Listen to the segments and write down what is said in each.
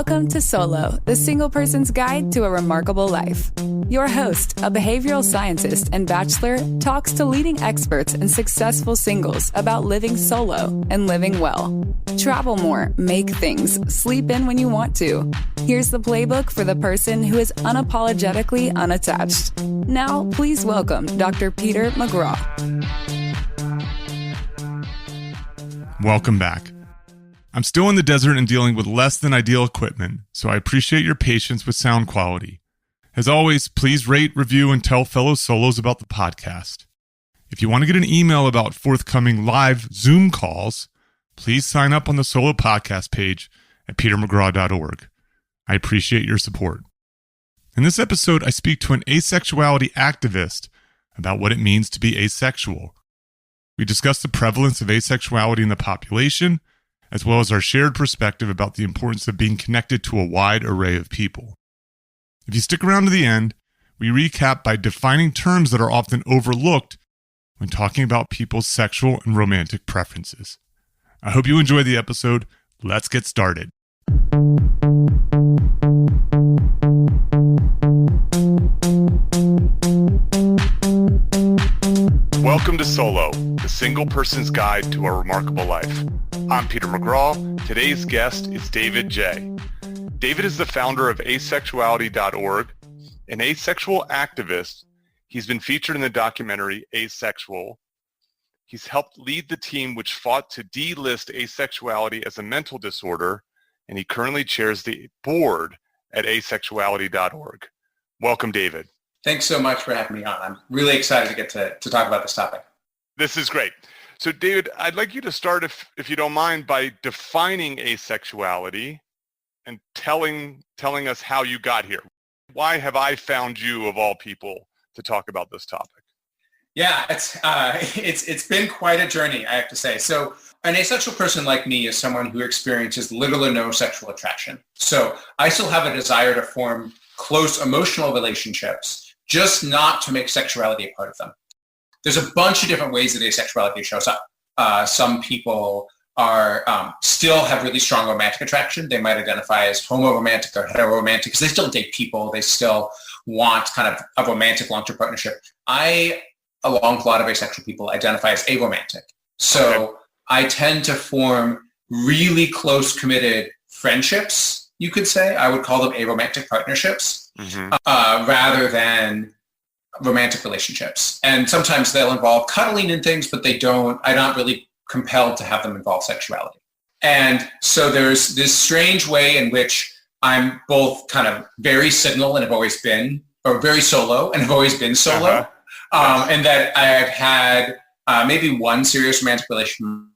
Welcome to Solo, the single person's guide to a remarkable life. Your host, a behavioral scientist and bachelor, talks to leading experts and successful singles about living solo and living well. Travel more, make things, sleep in when you want to. Here's the playbook for the person who is unapologetically unattached. Now, please welcome Dr. Peter McGraw. Welcome back. I'm still in the desert and dealing with less than ideal equipment, so I appreciate your patience with sound quality. As always, please rate, review, and tell fellow solos about the podcast. If you want to get an email about forthcoming live Zoom calls, please sign up on the Solo podcast page at petermcgraw.org. I appreciate your support. In this episode, I speak to an asexuality activist about what it means to be asexual. We discuss the prevalence of asexuality in the population, as well as our shared perspective about the importance of being connected to a wide array of people. If you stick around to the end, we recap by defining terms that are often overlooked when talking about people's sexual and romantic preferences. I hope you enjoy the episode. Let's get started. Welcome to Solo, the single person's guide to a remarkable life. I'm Peter McGraw. Today's guest is David J. David is the founder of Asexuality.org, an asexual activist. He's been featured in the documentary Asexual. He's helped lead the team which fought to delist asexuality as a mental disorder, and he currently chairs the board at Asexuality.org. Welcome, David. Thanks so much for having me on. I'm really excited to get to talk about this topic. This is great. So, David, I'd like you to start, if you don't mind, by defining asexuality and telling us how you got here. Why have I found you, of all people, to talk about this topic? Yeah, it's been quite a journey, I have to say. So, an asexual person like me is someone who experiences little or no sexual attraction. So, I still have a desire to form close emotional relationships, just not to make sexuality a part of them. There's a bunch of different ways that asexuality shows up. Some people are still have really strong romantic attraction. They might identify as homo-romantic or hetero-romantic because they still date people. They still want kind of a romantic long-term partnership. I, along with a lot of asexual people, identify as aromantic. So okay. I tend to form really close, committed friendships, you could say. I would call them aromantic partnerships, rather than romantic relationships. And sometimes they'll involve cuddling and things, but I'm not really compelled to have them involve sexuality. And so there's this strange way in which I'm both kind of very signal and have always been, or very solo and have always been solo. And that I've had maybe one serious romantic relationship.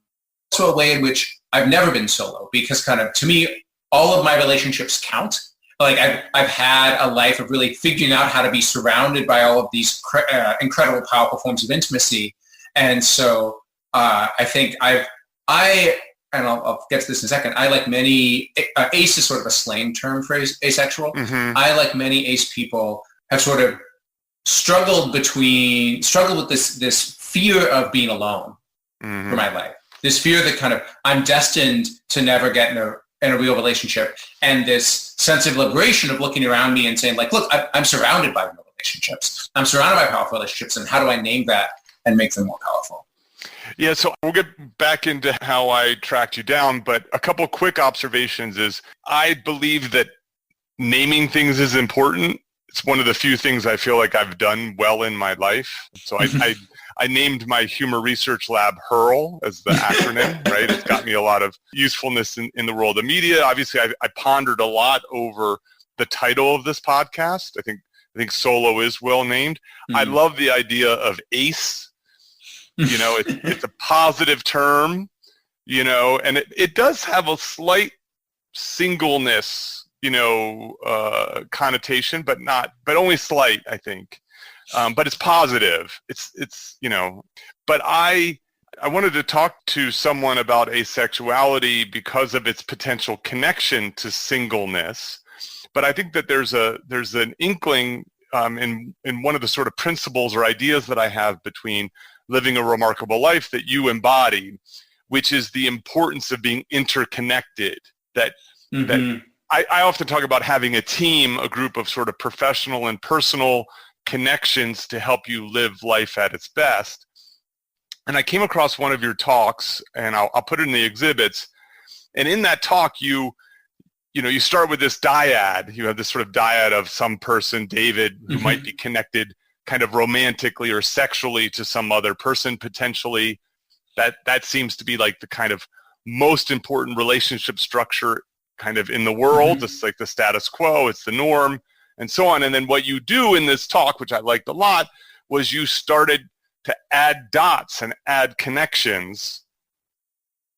So a way in which I've never been solo, because kind of, to me, all of my relationships count. Like I've had a life of really figuring out how to be surrounded by all of these incredible, powerful forms of intimacy. And so I think and I'll get to this in a second, I, like many, ace is sort of a slang term for asexual. I, like many ace people, have sort of struggled with this fear of being alone for my life. This fear that kind of I'm destined to never get in a real relationship, and this sense of liberation of looking around me and saying, like, look, I'm surrounded by real relationships. I'm surrounded by powerful relationships, and how do I name that and make them more powerful? Yeah, so we'll get back into how I tracked you down, but a couple quick observations is I believe that naming things is important. It's one of the few things I feel like I've done well in my life. So I named my humor research lab HURL as the acronym, right? It's got me a lot of usefulness in the world of media. Obviously, I pondered a lot over the title of this podcast. I think Solo is well named. I love the idea of ACE. You know, it's a positive term, you know, and it does have a slight singleness, you know, connotation, but only slight, I think. But it's positive. It's you know, but I wanted to talk to someone about asexuality because of its potential connection to singleness. But I think that there's an inkling in one of the sort of principles or ideas that I have between living a remarkable life that you embody, which is the importance of being interconnected. That I often talk about having a team, a group of sort of professional and personal connections to help you live life at its best. And I came across one of your talks, and I'll put it in the exhibits. And in that talk, you start with this dyad. You have this sort of dyad of some person, David, who might be connected kind of romantically or sexually to some other person potentially. That seems to be like the kind of most important relationship structure kind of in the world. It's like the status quo, it's the norm, and so on. And then what you do in this talk, which I liked a lot, was you started to add dots and add connections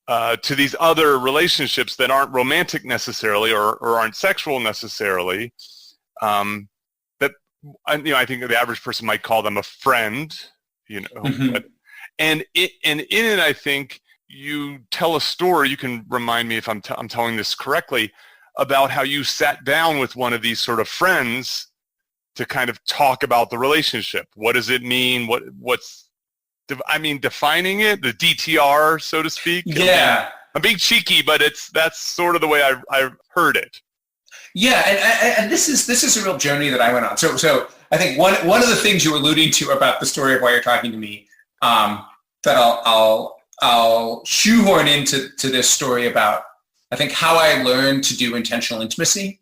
to these other relationships that aren't romantic necessarily or aren't sexual necessarily. That I think the average person might call them a friend, and in it, I think you tell a story. You can remind me if I'm telling this correctly, about how you sat down with one of these sort of friends to kind of talk about the relationship. What does it mean? Defining it, the DTR, so to speak. Yeah. I'm being cheeky, but that's sort of the way I've heard it. Yeah, and this is a real journey that I went on. So I think one of the things you were alluding to about the story of why you're talking to me, that I'll shoehorn into this story about, I think, how I learned to do intentional intimacy.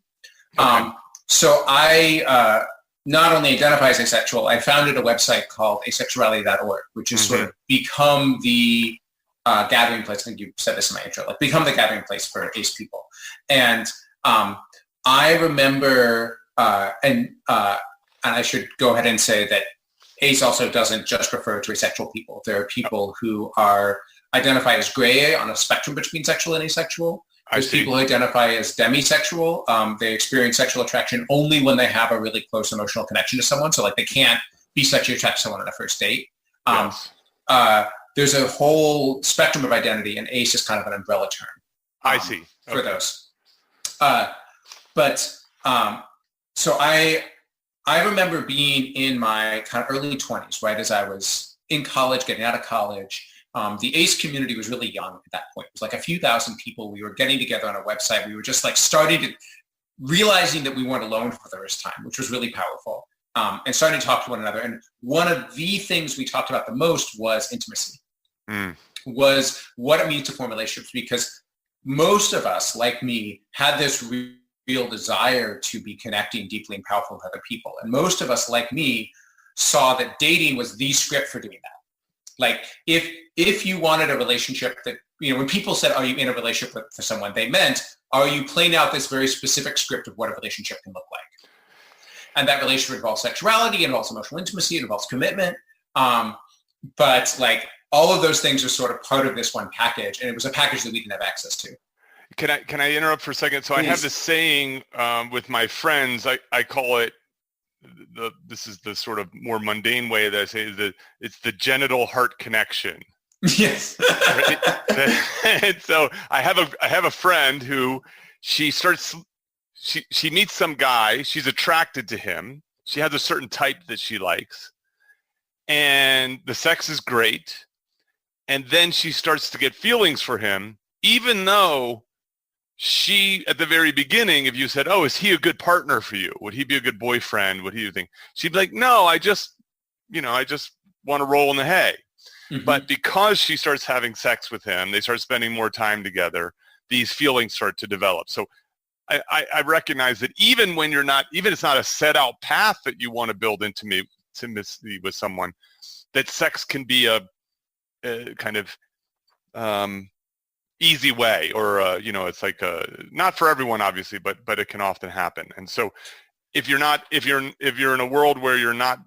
Okay. So I not only identify as asexual, I founded a website called asexuality.org, which has sort of become the gathering place. I think you said this in my intro, like become the gathering place for ace people. And I remember, and I should go ahead and say that ace also doesn't just refer to asexual people. There are people who are identified as gray on a spectrum between sexual and asexual. There's people who identify as demisexual. They experience sexual attraction only when they have a really close emotional connection to someone. So like they can't be sexually attracted to someone on a first date. Yes. There's a whole spectrum of identity, and ace is kind of an umbrella term. I see. For those. So I remember being in my kind of early 20s, right as I was in college, getting out of college. The ace community was really young at that point. It was like a few thousand people. We were getting together on a website. We were just like realizing that we weren't alone for the first time, which was really powerful, and starting to talk to one another. And one of the things we talked about the most was intimacy, was what it means to form relationships, because most of us, like me, had this real desire to be connecting deeply and powerful with other people. And most of us, like me, saw that dating was the script for doing that. Like if you wanted a relationship that, when people said, are you in a relationship with someone, they meant, are you playing out this very specific script of what a relationship can look like? And that relationship involves sexuality, it involves emotional intimacy, it involves commitment. But like all of those things are sort of part of this one package. And it was a package that we didn't have access to. Can I interrupt for a second? So Please. I have this saying with my friends. I call it this is the sort of more mundane way that I say is that it's the genital heart connection. Yes. Right? And so I have a friend who she meets some guy. She's attracted to him. She has a certain type that she likes, and the sex is great. And then she starts to get feelings for him, even though she, at the very beginning, if you said, oh, is he a good partner for you? Would he be a good boyfriend? What do you think? She'd be like, no, I just want to roll in the hay. But because she starts having sex with him, they start spending more time together, these feelings start to develop. So I recognize that even when it's not a set out path that you want to build intimacy with someone, that sex can be a kind of easy way, or it's like not for everyone, obviously, but it can often happen. And so if you're in a world where you're not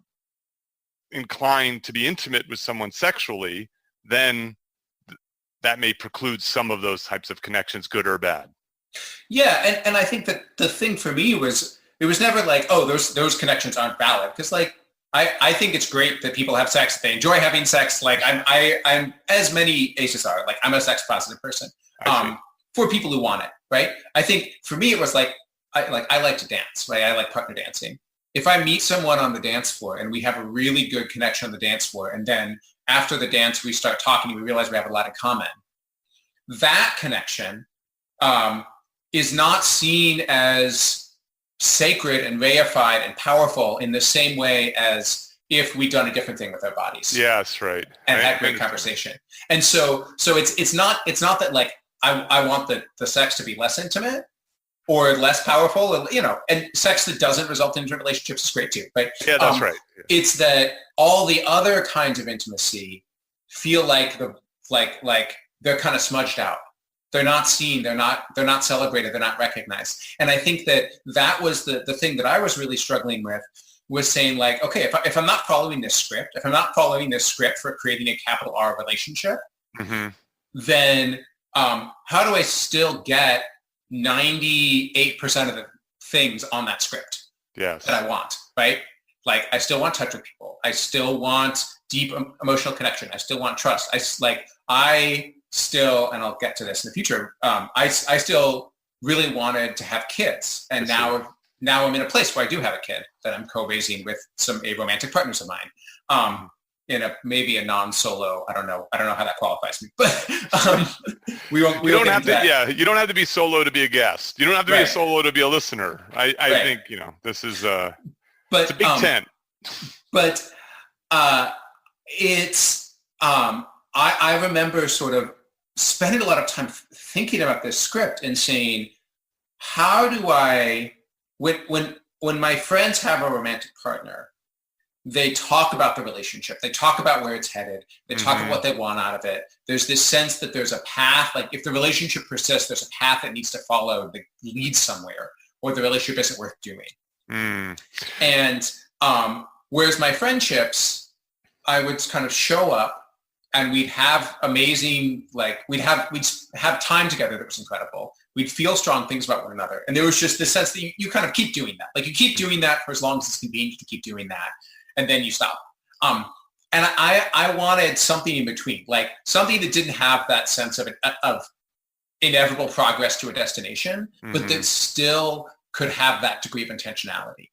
inclined to be intimate with someone sexually, then that may preclude some of those types of connections, good or bad. Yeah, and I think that the thing for me was, it was never like, oh, those connections aren't valid, because like I think it's great that people have sex, they enjoy having sex. Like I'm as many aces are, like I'm a sex positive person. For people who want it, right? I think for me it was like I like to dance, right? I like partner dancing. If I meet someone on the dance floor and we have a really good connection on the dance floor, and then after the dance we start talking and we realize we have a lot in common, that connection is not seen as sacred and reified and powerful in the same way as if we'd done a different thing with our bodies. Yes, right. And had great conversation. And so it's not that like I want the sex to be less intimate or less powerful, and sex that doesn't result in intimate relationships is great too. But yeah, that's right. Yeah. It's that all the other kinds of intimacy feel like they're kind of smudged out. They're not seen. They're not celebrated. They're not recognized. And I think that was the thing that I was really struggling with, was saying like, okay, if I'm not following this script, for creating a capital R relationship, then how do I still get 98% of the things on that script that I want, right? Like I still want touch with people. I still want deep emotional connection. I still want trust. I still, and I'll get to this in the future, I still really wanted to have kids. And now I'm in a place where I do have a kid that I'm co-raising with some aromantic partners of mine. In maybe a non-solo, I don't know how that qualifies me, but we don't have to. Yeah, you don't have to be solo to be a guest. You don't have to be a solo to be a listener. I think this is it's a big tent. But it's I remember sort of spending a lot of time thinking about this script and saying, how do I when my friends have a romantic partner, they talk about the relationship. They talk about where it's headed. They talk about what they want out of it. There's this sense that there's a path. Like if the relationship persists, there's a path that needs to follow that leads somewhere, or the relationship isn't worth doing. And whereas my friendships, I would kind of show up and we'd have amazing, like we'd have time together that was incredible. We'd feel strong things about one another. And there was just this sense that you kind of keep doing that. Like you keep doing that for as long as it's convenient to keep doing that. And then you stop. And I wanted something in between, like something that didn't have that sense of inevitable progress to a destination, but that still could have that degree of intentionality.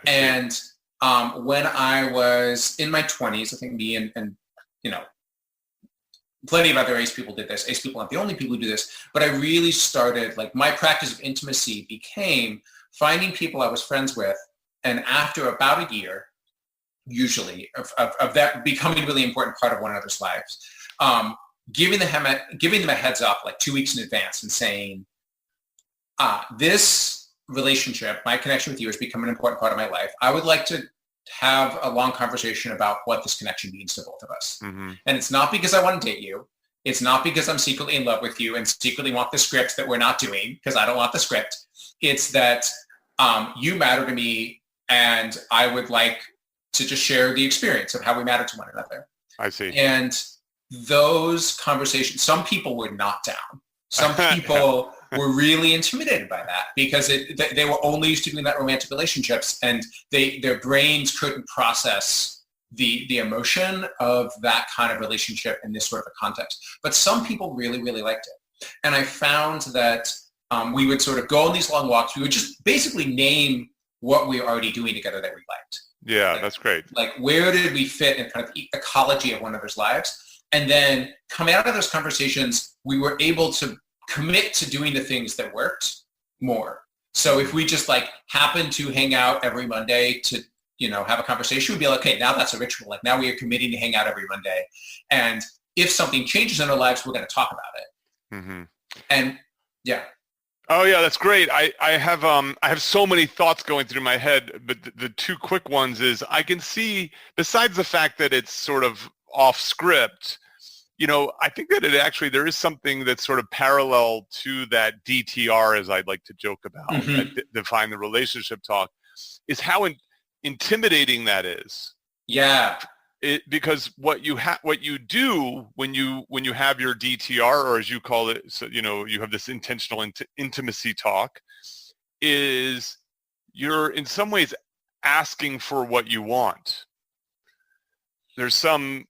And when I was in my 20s, I think me and plenty of other ace people did this. Ace people aren't the only people who do this, but I really started, like my practice of intimacy became finding people I was friends with, and after about a year, usually of that becoming a really important part of one another's lives, giving them a heads up like 2 weeks in advance and saying, this relationship, my connection with you has become an important part of my life. I would like to have a long conversation about what this connection means to both of us. And it's not because I want to date you. It's not because I'm secretly in love with you and secretly want the script that we're not doing, because I don't want the script. It's that you matter to me, and I would like to just share the experience of how we matter to one another. I see. And those conversations, some people were not down. Some people were really intimidated by that because they were only used to doing that romantic relationships, and their brains couldn't process the emotion of that kind of relationship in this sort of a context. But some people really, really liked it. And I found that we would sort of go on these long walks. We would just basically name what we were already doing together that we liked. Yeah, that's great. Like, where did we fit in kind of the ecology of one another's lives? And then coming out of those conversations, we were able to commit to doing the things that worked more. So if we just like happen to hang out every Monday to, have a conversation, we'd be like, okay, now that's a ritual. Like now we are committing to hang out every Monday. And if something changes in our lives, we're going to talk about it. And yeah. Oh yeah, that's great. I have so many thoughts going through my head, but the two quick ones is I can see, besides the fact that it's sort of off script, I think that there is something that's sort of parallel to that DTR, as I'd like to joke about, that define the relationship talk, is how intimidating that is. Yeah. Because what you do when you have your DTR, or as you call it, so, you have this intentional intimacy talk, is you're in some ways asking for what you want. There's some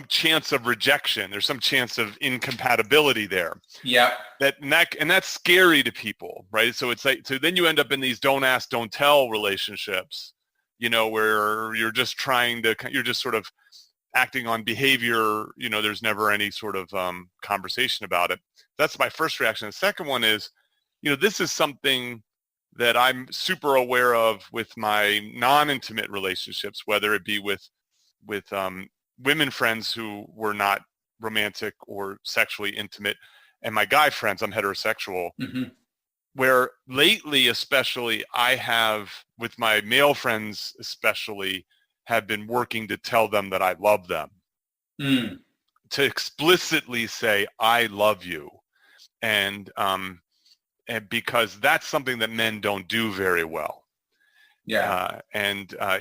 chance of rejection. There's some chance of incompatibility there. Yeah. And that's scary to people, right? So it's like, so then you end up in these don't ask, don't tell relationships, where you're just sort of acting on behavior, there's never any sort of conversation about it. That's my first reaction. The second one is, this is something that I'm super aware of with my non-intimate relationships, whether it be with women friends who were not romantic or sexually intimate, and my guy friends, I'm heterosexual, where lately especially I have, with my male friends especially, have been working to tell them that I love them, to explicitly say, I love you. And because that's something that men don't do very well. Yeah.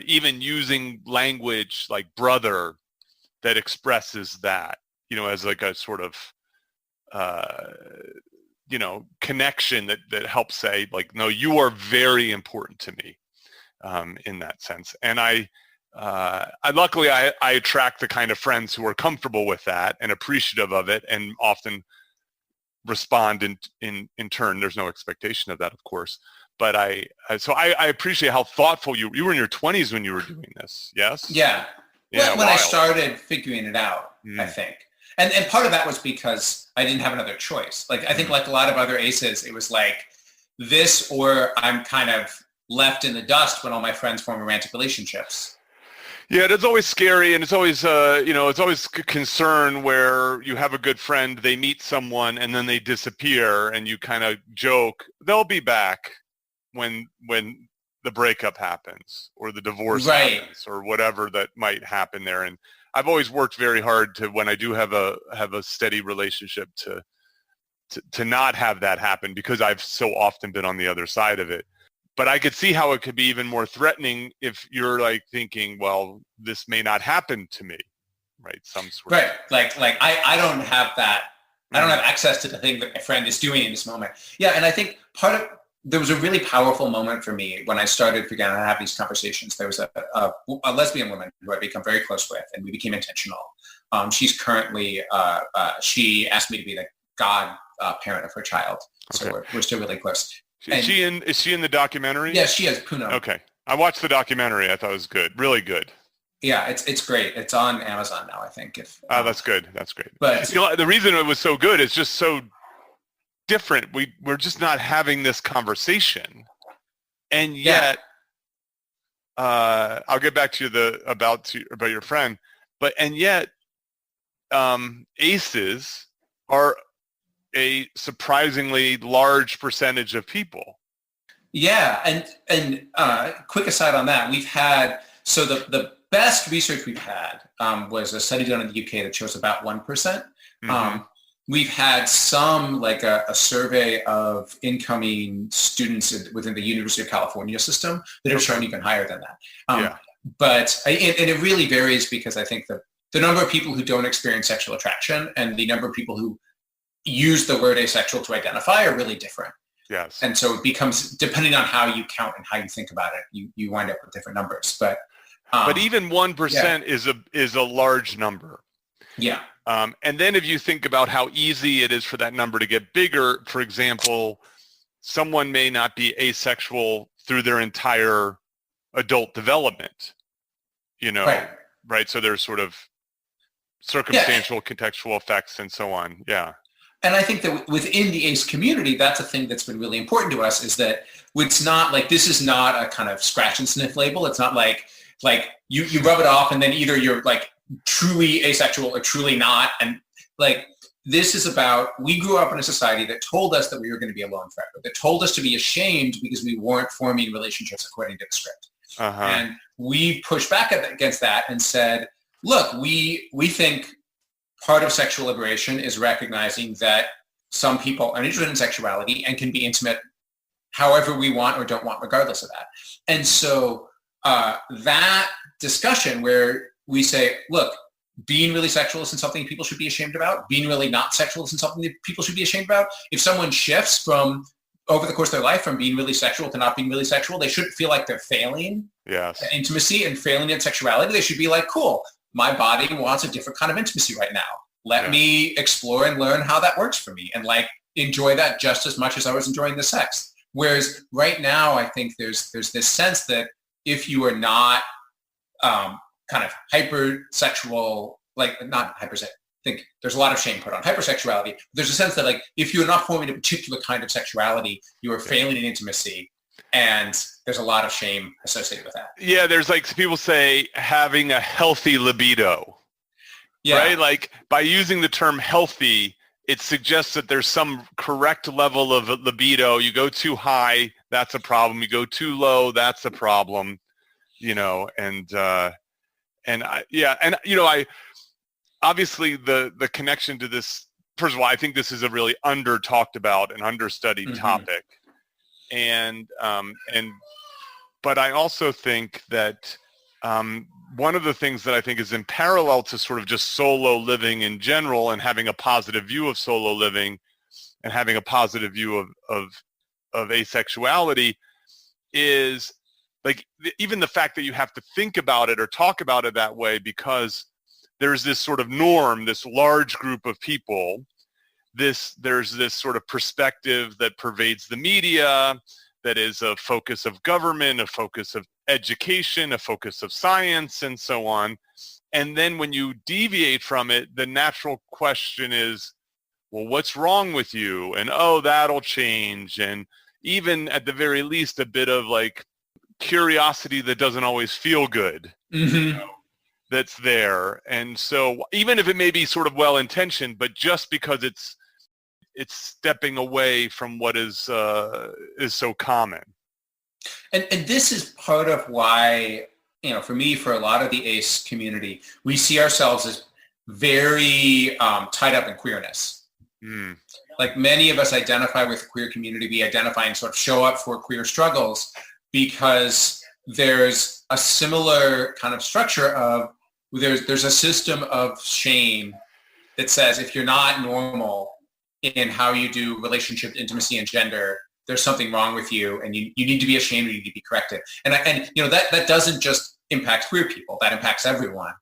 Even using language like brother that expresses that, as like a sort of, connection that helps say, like, no, you are very important to me, in that sense. And I luckily attract the kind of friends who are comfortable with that and appreciative of it, and often respond in turn. There's no expectation of that, of course. But I appreciate how thoughtful you were in your 20s when you were doing this. Yes? Yeah. Yeah, when I started figuring it out, I think. And part of that was because I didn't have another choice. Like, I think like a lot of other aces, it was like this, or I'm kind of left in the dust when all my friends form romantic relationships. Yeah, it's always scary, and it's always, it's always concern where you have a good friend, they meet someone, and then they disappear, and you kind of joke, they'll be back when the breakup happens, or the divorce happens, or whatever that might happen there. And I've always worked very hard to, when I do have a steady relationship, to not have that happen, because I've so often been on the other side of it. But I could see how it could be even more threatening if you're like thinking, well, this may not happen to me, right? Right. Like I don't have that. I don't have access to the thing that my friend is doing in this moment. Yeah. And I think there was a really powerful moment for me when I started figuring out how to have these conversations. There was a lesbian woman who I'd become very close with, and we became intentional. She's currently, she asked me to be the god parent of her child. So we're still really close. Is she in the documentary? Yeah, she is, Puno. Okay. I watched the documentary. I thought it was good. Really good. Yeah, it's great. It's on Amazon now, I think. That's good. That's great. But the reason it was so good is just so different. We're just not having this conversation. And yet, I'll get back to about your friend, and yet, aces are a surprisingly large percentage of people. Yeah, and quick aside on that, we've had, so the best research we've had was a study done in the UK that shows about 1%. We've had some, like a survey of incoming students within the University of California system that have shown even higher than that. But it really varies, because I think the number of people who don't experience sexual attraction and the number of people who use the word asexual to identify are really different. Yes. And so it becomes, depending on how you count and how you think about it, you wind up with different numbers. But even 1% is a large number. Yeah. And then if you think about how easy it is for that number to get bigger, for example, someone may not be asexual through their entire adult development, right? So there's sort of circumstantial, contextual effects and so on. Yeah. And I think that within the ace community, that's a thing that's been really important to us, is that it's not like, this is not a kind of scratch and sniff label. It's not like you rub it off and then either you're like truly asexual or truly not. And like, this is about, we grew up in a society that told us that we were going to be alone forever, that told us to be ashamed because we weren't forming relationships according to the script. And we pushed back against that and said, look, we think part of sexual liberation is recognizing that some people are interested in sexuality and can be intimate however we want or don't want, regardless of that. And so that discussion where we say, look, being really sexual isn't something people should be ashamed about. Being really not sexual isn't something that people should be ashamed about. If someone shifts from, over the course of their life, from being really sexual to not being really sexual, they shouldn't feel like they're failing at intimacy and failing at sexuality. They should be like, cool, my body wants a different kind of intimacy right now. Let me explore and learn how that works for me, and like enjoy that just as much as I was enjoying the sex. Whereas right now, I think there's this sense that if you are not kind of hypersexual, like not hypersexual, think there's a lot of shame put on hypersexuality. There's a sense that like if you're not forming a particular kind of sexuality, you are failing in intimacy, and there's a lot of shame associated with that. Yeah, there's like people say having a healthy libido, right? Like by using the term healthy, it suggests that there's some correct level of libido. You go too high, that's a problem. You go too low, that's a problem. I obviously the connection to this. First of all, I think this is a really under talked about and understudied topic, but I also think that one of the things that I think is in parallel to sort of just solo living in general and having a positive view of solo living and having a positive view of asexuality is like even the fact that you have to think about it or talk about it that way, because there's this sort of norm, this large group of people, there's this sort of perspective that pervades the media, that is a focus of government, a focus of education, a focus of science, and so on. And then when you deviate from it, the natural question is, well, what's wrong with you? And, oh, that'll change. And even at the very least, a bit of like curiosity that doesn't always feel good that's there. And so even if it may be sort of well-intentioned, but just because it's stepping away from what is so common. And this is part of why, for me, for a lot of the ACE community, we see ourselves as very tied up in queerness. Like many of us identify with the queer community, we identify and sort of show up for queer struggles because there's a similar kind of structure of, there's a system of shame that says if you're not normal in how you do relationship, intimacy, and gender, there's something wrong with you, and you need to be ashamed, you need to be corrected. And that doesn't just impact queer people, that impacts everyone.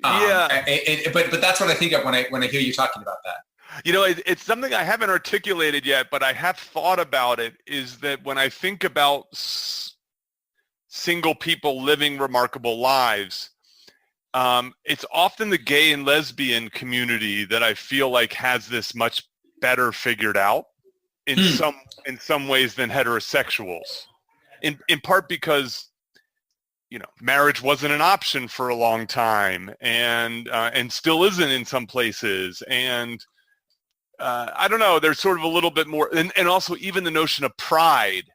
But that's what I think of when I hear you talking about that. It's something I haven't articulated yet, but I have thought about it, is that when I think about single people living remarkable lives, it's often the gay and lesbian community that I feel like has this much better figured out in some ways than heterosexuals. In part because marriage wasn't an option for a long time, and still isn't in some places, and I don't know. There's sort of a little bit more, and also even the notion of pride.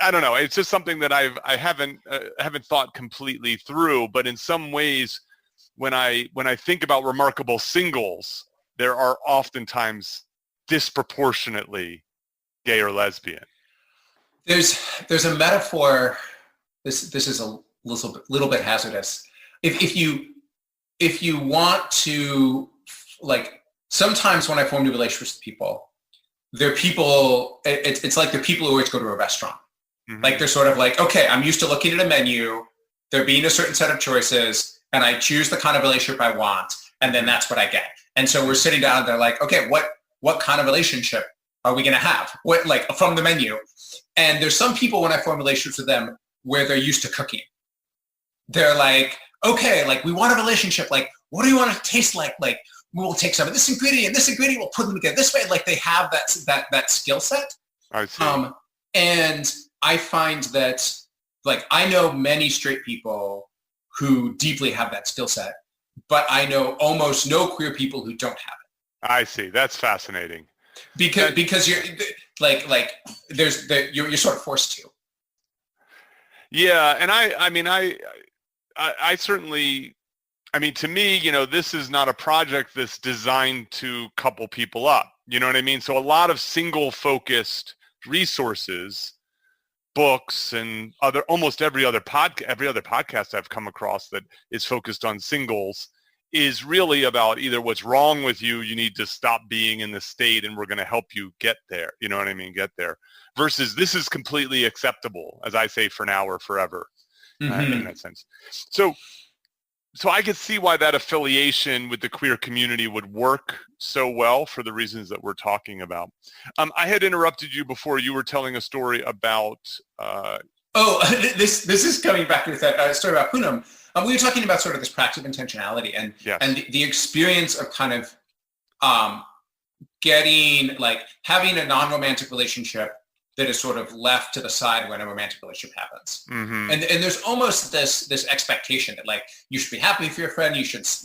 I don't know. It's just something that I haven't thought completely through. But in some ways, when I think about remarkable singles, there are oftentimes disproportionately gay or lesbian. There's a metaphor. This is a little bit hazardous. If you want to, like, sometimes when I form new relationships with people, they're people. It's like the people who always go to a restaurant. Like they're sort of like, okay, I'm used to looking at a menu, there being a certain set of choices, and I choose the kind of relationship I want, and then that's what I get. And so we're sitting down, and they're like, okay, what kind of relationship are we going to have? What, like, from the menu? And there's some people when I form relationships with them where they're used to cooking. They're like, okay, like, we want a relationship. Like, what do you want it to taste like? Like, we'll take some of this ingredient, we'll put them together this way. Like, they have that skill set. I see. And I find that, like, I know many straight people who deeply have that skill set, but I know almost no queer people who don't have it. I see. That's fascinating. Because you're like you're sort of forced to. Yeah, and I certainly, to me, this is not a project that's designed to couple people up. You know what I mean? So a lot of single-focused resources, books, and almost every other podcast I've come across that is focused on singles is really about either what's wrong with you, you need to stop being in this state, and we're going to help you get there. You know what I mean? Get there. Versus this is completely acceptable, as I say, for now or forever, in that sense. So I could see why that affiliation with the queer community would work so well for the reasons that we're talking about. I had interrupted you before. You were telling a story about Oh, this is coming back with that story about Poonam. We were talking about sort of this practice of intentionality and Yes. and the experience of kind of getting like having a non-romantic relationship that is sort of left to the side when a romantic relationship happens. Mm-hmm. And there's almost this expectation that like you should be happy for your friend, you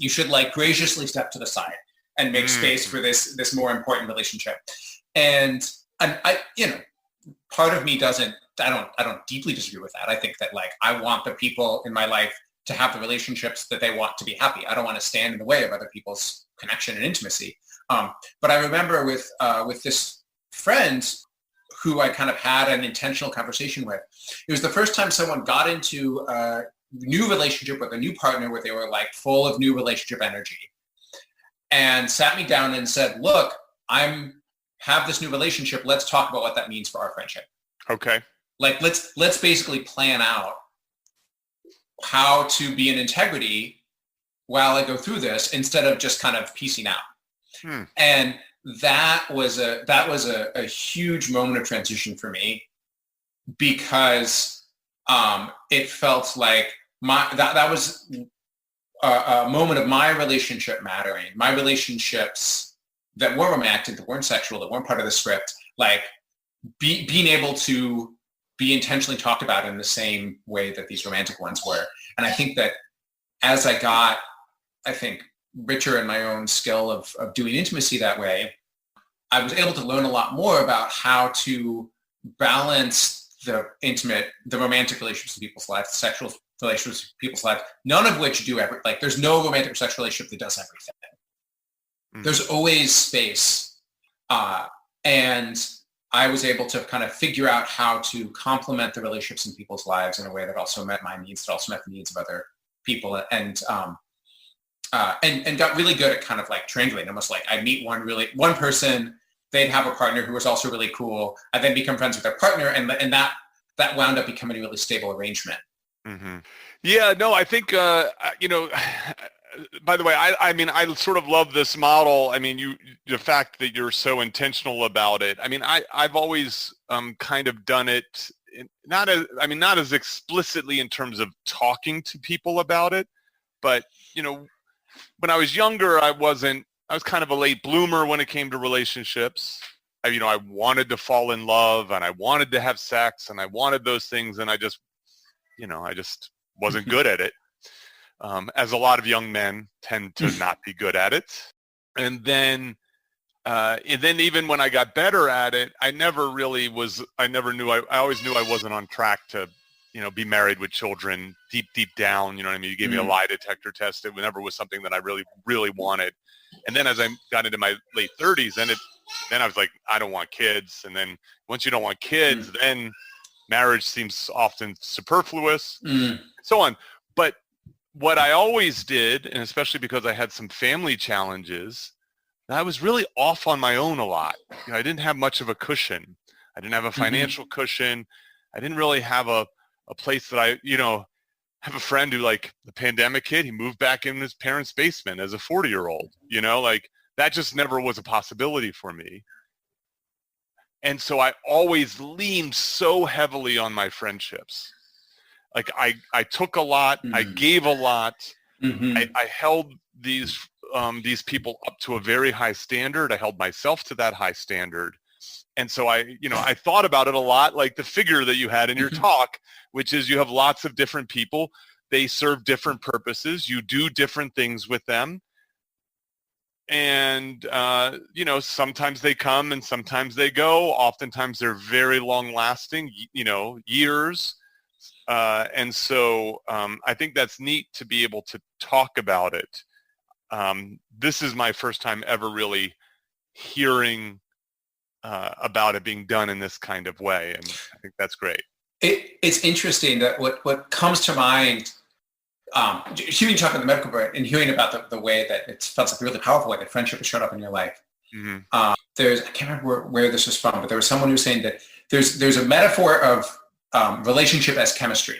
should like graciously step to the side and make space for this more important relationship. And I part of me I don't deeply disagree with that. I think that like I want the people in my life to have the relationships that they want to be happy. I don't want to stand in the way of other people's connection and intimacy. But I remember with this friend who I kind of had an intentional conversation with, it was the first time someone got into a new relationship with a new partner where they were like full of new relationship energy and sat me down and said, look, have this new relationship. Let's talk about what that means for our friendship. Okay. Like, let's basically plan out how to be in integrity while I go through this instead of just kind of piecing out. And that was a huge moment of transition for me because it felt like that was a moment of my relationship mattering, my relationships that were romantic, that weren't sexual, that weren't part of the script, like being able to be intentionally talked about in the same way that these romantic ones were. And I think that as I got, richer in my own skill of doing intimacy that way, I was able to learn a lot more about how to balance the romantic relationships in people's lives, the sexual relationships in people's lives, none of which do everything. Like there's no romantic or sexual relationship that does everything. There's always space. And I was able to kind of figure out how to complement the relationships in people's lives in a way that also met my needs, that also met the needs of other people, and got really good at kind of like triangulating. Almost like I'd meet one person, they'd have a partner who was also really cool. I'd then become friends with their partner, and that wound up becoming a really stable arrangement. Mm-hmm. Yeah, no, I think by the way, I mean, I sort of love this model. I mean, the fact that you're so intentional about it. I mean, I've always kind of done it, not as explicitly in terms of talking to people about it, but when I was younger, I was kind of a late bloomer when it came to relationships. I wanted to fall in love and I wanted to have sex and I wanted those things, and I just wasn't good at it. As a lot of young men tend to not be good at it. And then even when I got better at it, I always knew I wasn't on track to, be married with children deep down. You know what I mean? You gave me a lie detector test. It never was something that I really, really wanted. And then as I got into my late 30s, then I was like, I don't want kids. And then once you don't want kids, then marriage seems often superfluous, and so on. But what I always did, and especially because I had some family challenges, I was really off on my own a lot. I didn't have much of a cushion. I didn't have a financial cushion. I didn't really have a place that I have a friend who, like, the pandemic hit, he moved back in his parents' basement as a 40-year-old, like that just never was a possibility for me. And so I always leaned so heavily on my friendships. Like I took a lot, I gave a lot, I held these people up to a very high standard. I held myself to that high standard. And so I thought about it a lot, like the figure that you had in your talk, which is you have lots of different people. They serve different purposes. You do different things with them. And, sometimes they come and sometimes they go. Oftentimes they're very long lasting, years. And so I think that's neat to be able to talk about it. This is my first time ever really hearing about it being done in this kind of way, and I think that's great. It's interesting that what comes to mind, hearing you talk about the medical brain and hearing about the way that it felt like a really powerful way that friendship has showed up in your life. I can't remember where this was from, but there was someone who was saying that there's a metaphor of relationship as chemistry.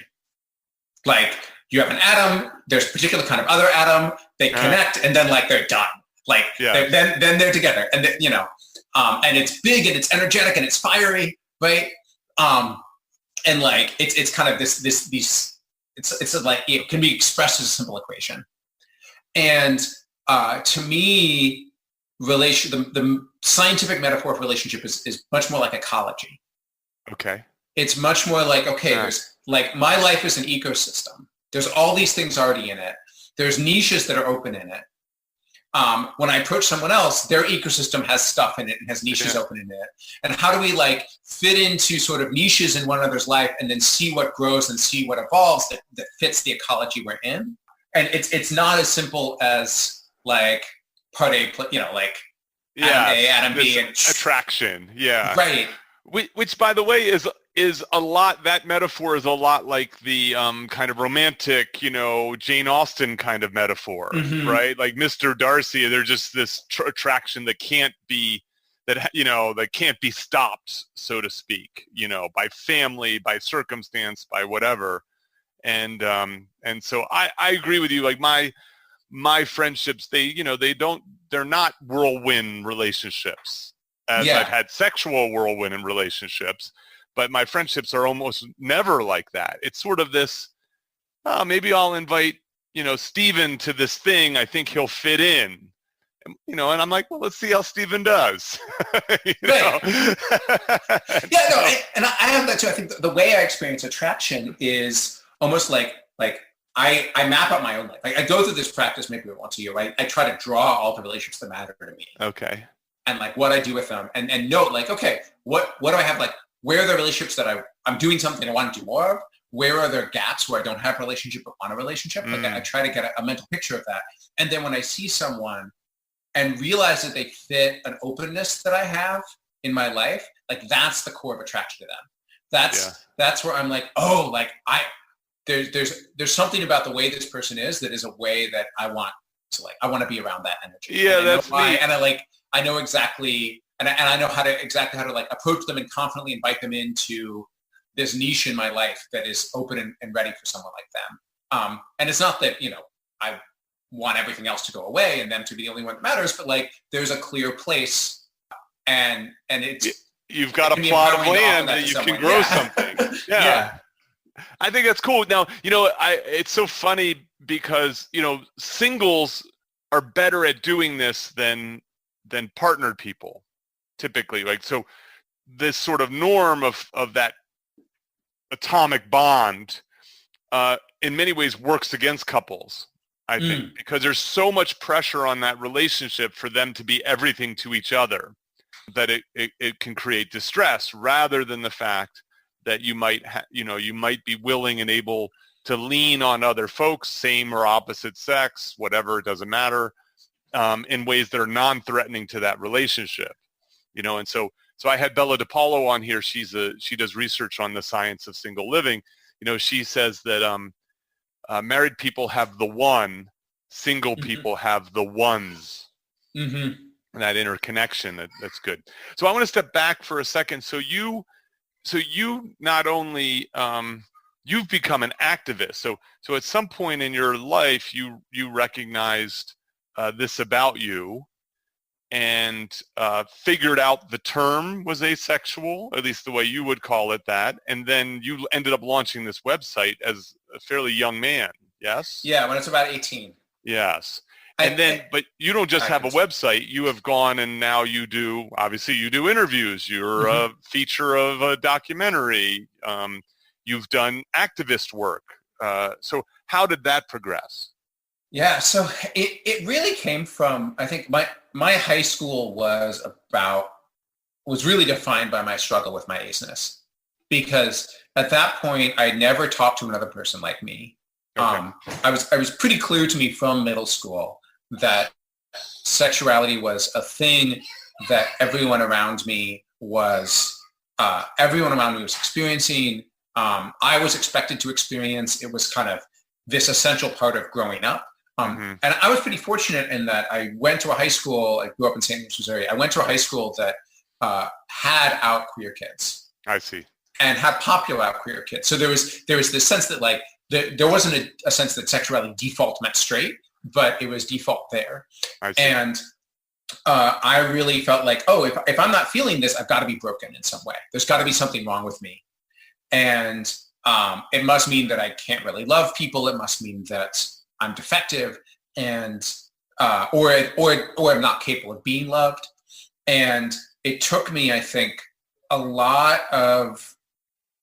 Like you have an atom, there's a particular kind of other atom, they connect, and then like they're done. Like then they're together, and and it's big and it's energetic and it's fiery, right? And like, it's kind of it's like, it can be expressed as a simple equation. And to me, the scientific metaphor of relationship is much more like ecology. Okay. It's much more like, okay, there's like, my life is an ecosystem. There's all these things already in it. There's niches that are open in it. When I approach someone else, their ecosystem has stuff in it and has niches open in it. And how do we like fit into sort of niches in one another's life and then see what grows and see what evolves that fits the ecology we're in? And it's not as simple as like part A, like Adam A, Adam B, and attraction. Yeah. Right. Which, by the way, is a lot. That metaphor is a lot like the kind of romantic, Jane Austen kind of metaphor, right? Like Mr. Darcy, they're just this attraction that can't be that can't be stopped, so to speak, by family, by circumstance, by whatever. And so I agree with you. Like my friendships, they're not whirlwind relationships. I've had sexual whirlwind in relationships, but my friendships are almost never like that. It's sort of this, maybe I'll invite, Stephen to this thing. I think he'll fit in, and I'm like, well, let's see how Stephen does. Yeah, no, and I have that too. I think the way I experience attraction is almost like I map out my own life. Like I go through this practice maybe once a year, right? I try to draw all the relationships that matter to me. Okay. And like what I do with them and note like, okay, what do I have? Like, where are the relationships that I'm doing something I want to do more of? Where are there gaps where I don't have a relationship but want a relationship? Like I try to get a mental picture of that. And then when I see someone and realize that they fit an openness that I have in my life, like that's the core of attraction to them. That's where I'm like, oh, like there's something about the way this person is that is a way that I want to be around that energy. Yeah, that's me. And I know exactly, and I know how to like approach them and confidently invite them into this niche in my life that is open and ready for someone like them. And it's not that, I want everything else to go away and them to be the only one that matters, but like there's a clear place and you've got a plot of land that you can grow something. Yeah. I think that's cool. Now, it's so funny because, singles are better at doing this than partnered people typically. Like, so this sort of norm of that atomic bond in many ways works against couples, I think, because there's so much pressure on that relationship for them to be everything to each other that it can create distress rather than the fact that you might be willing and able to lean on other folks, same or opposite sex, whatever, it doesn't matter, in ways that are non-threatening to that relationship, and so I had Bella DePaulo on here. She does research on the science of single living. She says that married people have the one, single people have the ones. And that interconnection, that's good. So I want to step back for a second. So you not only you've become an activist. So at some point in your life, you recognized this about you and figured out the term was asexual, at least the way you would call it that. And then you ended up launching this website as a fairly young man. Yes? Yeah, when it's about 18. Yes. But you don't just have a website. You have gone and now you do interviews. You're a feature of a documentary. You've done activist work. So how did that progress? Yeah, so it really came from, I think my high school was really defined by my struggle with my aceness, because at that point I never talked to another person like me. Okay. I was pretty clear to me from middle school that sexuality was a thing that everyone around me was experiencing. I was expected to experience. It was kind of this essential part of growing up. And I was pretty fortunate in that I went to a high school. I grew up in St. Louis, Missouri. I went to a high school that had out queer kids. I see. And had popular out queer kids. So there was this sense that like there wasn't a sense that sexuality default meant straight, but it was default there. I see. And I really felt like, oh, if I'm not feeling this, I've got to be broken in some way. There's got to be something wrong with me. And it must mean that I can't really love people. It must mean that I'm defective and or I'm not capable of being loved. And it took me, I think, a lot of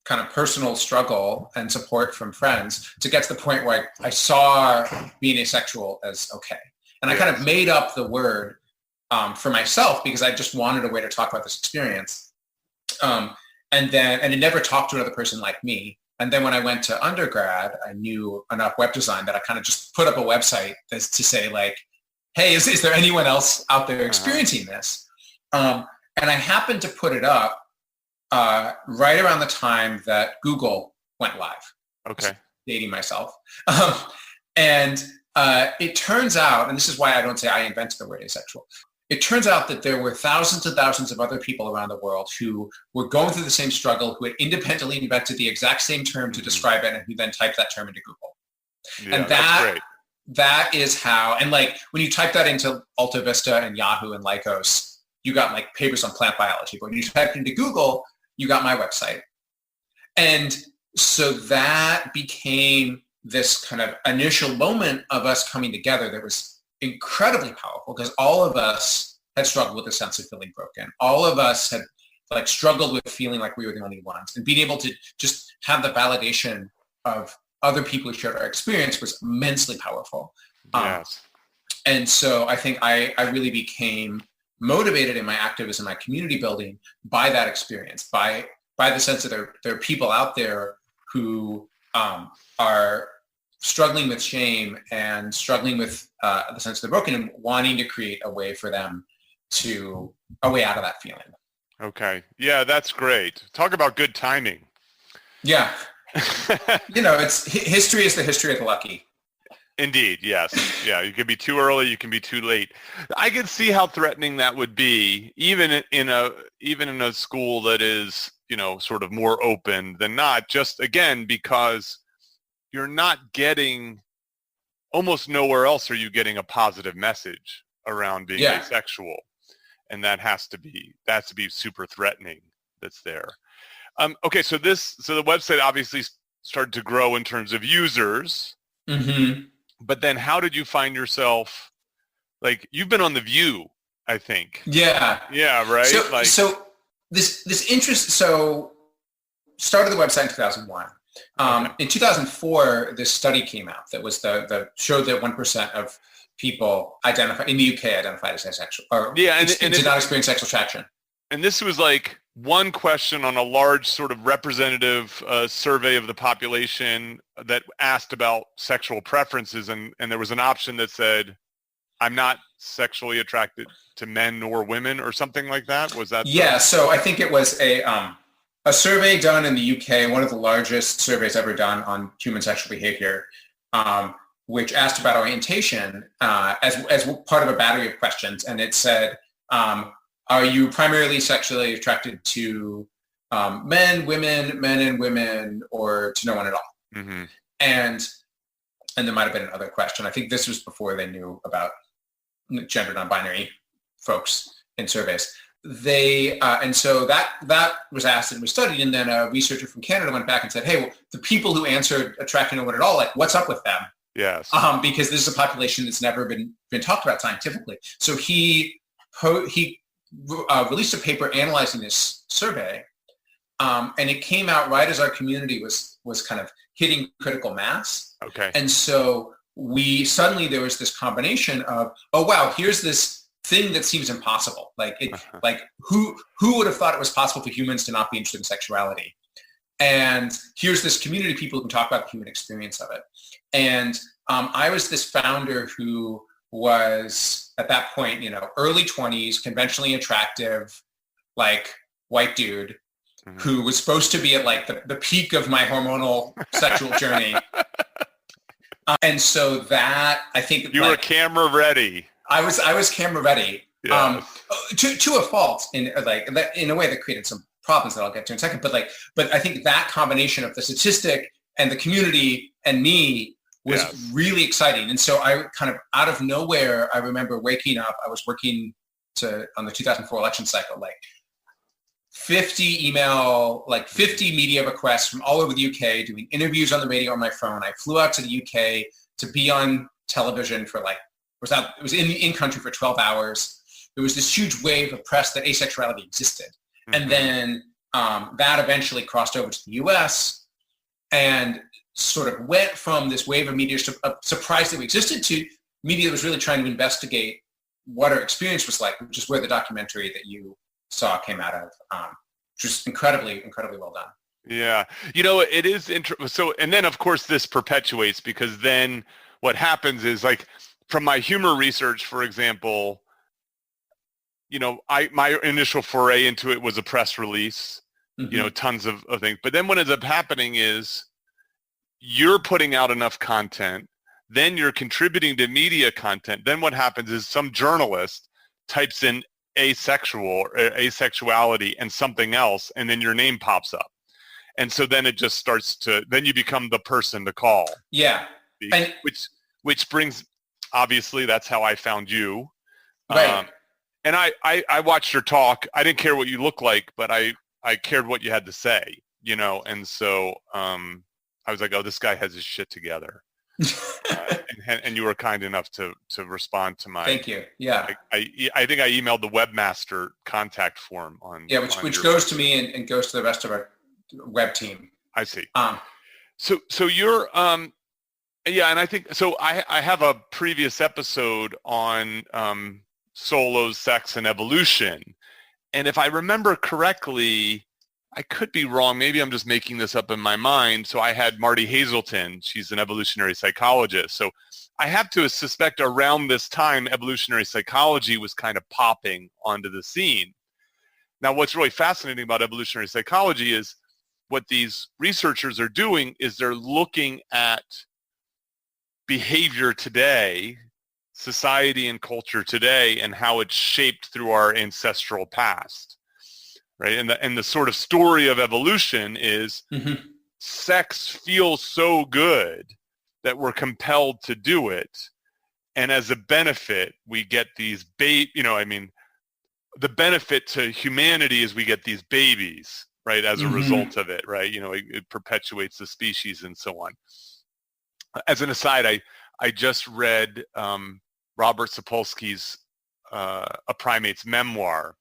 kind of personal struggle and support from friends to get to the point where I saw being asexual as okay. And I kind of made up the word for myself because I just wanted a way to talk about this experience. And I never talked to another person like me. And then when I went to undergrad, I knew enough web design that I kind of just put up a website to say like, hey, is there anyone else out there experiencing this? And I happened to put it up right around the time that Google went live. Okay. Dating myself. And it turns out, and this is why I don't say I invented the word asexual, it turns out that there were thousands and thousands of other people around the world who were going through the same struggle, who had independently invented the exact same term to describe it, and who then typed that term into Google. Yeah, and that's great. That is how, and like when you type that into Alta Vista and Yahoo and Lycos, you got like papers on plant biology. But when you typed into Google, you got my website. And so that became this kind of initial moment of us coming together that was incredibly powerful because all of us had struggled with a sense of feeling broken. All of us had like struggled with feeling like we were the only ones, and being able to just have the validation of other people who shared our experience was immensely powerful. Yes. And so I think I really became motivated in my activism, my community building by that experience, by the sense that there are people out there who are struggling with shame and struggling with the sense they're broken and wanting to create a way for them a way out of that feeling. Okay. Yeah, that's great. Talk about good timing. Yeah. It's history is the history of the lucky. Indeed, yes. Yeah, you can be too early, you can be too late. I can see how threatening that would be, even in a school that is, sort of more open than not, just again, because you're not getting, almost nowhere else are you getting a positive message around being asexual. And that has to be super threatening that's there. Okay, so the website obviously started to grow in terms of users. Mm-hmm. But then how did you find yourself, like, you've been on The View, I think. Yeah. Yeah, right? So this interest, started the website in 2001. In 2004, this study came out that was showed that 1% of people in the UK identified as asexual, or did not experience sexual attraction. And this was like one question on a large sort of representative survey of the population that asked about sexual preferences, and there was an option that said, I'm not sexually attracted to men or women, or something like that. Was that? Yeah, so I think it was a survey done in the UK, one of the largest surveys ever done on human sexual behavior, which asked about orientation as part of a battery of questions. And it said, are you primarily sexually attracted to men, women, men and women, or to no one at all? Mm-hmm. And there might have been another question. I think this was before they knew about gender non-binary folks in surveys. And so that was asked and was studied, and then a researcher from Canada went back and said, hey, well, the people who answered attracted to no one at all, like, what's up with them? Yes. Because this is a population that's never been talked about scientifically. So he released a paper analyzing this survey, and it came out right as our community was kind of hitting critical mass. Okay. And so there was this combination of, oh wow, here's this thing that seems impossible. Like who would have thought it was possible for humans to not be interested in sexuality? And here's this community of people who can talk about the human experience of it. And I was this founder who was at that point, early 20s, conventionally attractive, like white dude, mm-hmm. who was supposed to be at like the peak of my hormonal sexual journey. And so that, I think you were camera ready. I was camera ready, yes. To a fault, in a way that created some problems that I'll get to in a second. But I think that combination of the statistic and the community and me was really exciting. And so I kind of out of nowhere, I remember waking up. I was working on the 2004 election cycle, like 50 email, like 50 media requests from all over the UK, doing interviews on the radio on my phone. I flew out to the UK to be on television for like, it was in country for 12 hours. There was this huge wave of press that asexuality existed. Mm-hmm. And then that eventually crossed over to the US and sort of went from this wave of media surprise that we existed to media that was really trying to investigate what our experience was like, which is where the documentary that you saw came out of, which was incredibly well done. Yeah. It is interesting. So, and then of course this perpetuates, because then what happens is, like, from my humor research, for example, my initial foray into it was a press release, mm-hmm. Tons of things. But then what ends up happening is you're putting out enough content, then you're contributing to media content. Then what happens is some journalist types in asexual or asexuality and something else, and then your name pops up. And so then it just starts then you become the person to call. Yeah. Which brings, obviously, that's how I found you. Right. And I watched your talk. I didn't care what you looked like, but I cared what you had to say, and so I was like, oh, this guy has his shit together. And you were kind enough to respond to my. Thank you. Yeah. I think I emailed the webmaster contact form on. Yeah, which goes to me and goes to the rest of our web team. I see. So you're yeah, and I think so. I have a previous episode on solo sex and evolution, and if I remember correctly, I could be wrong. Maybe I'm just making this up in my mind. So I had Marty Hazelton. She's an evolutionary psychologist. So I have to suspect around this time, evolutionary psychology was kind of popping onto the scene. Now, what's really fascinating about evolutionary psychology is what these researchers are doing is they're looking at behavior today, society and culture today, and how it's shaped through our ancestral past. Right, and the sort of story of evolution is mm-hmm. sex feels so good that we're compelled to do it, and as a benefit, we get these the benefit to humanity is we get these babies, right? As a mm-hmm. result of it, right? It perpetuates the species and so on. As an aside, I just read Robert Sapolsky's A Primate's Memoir,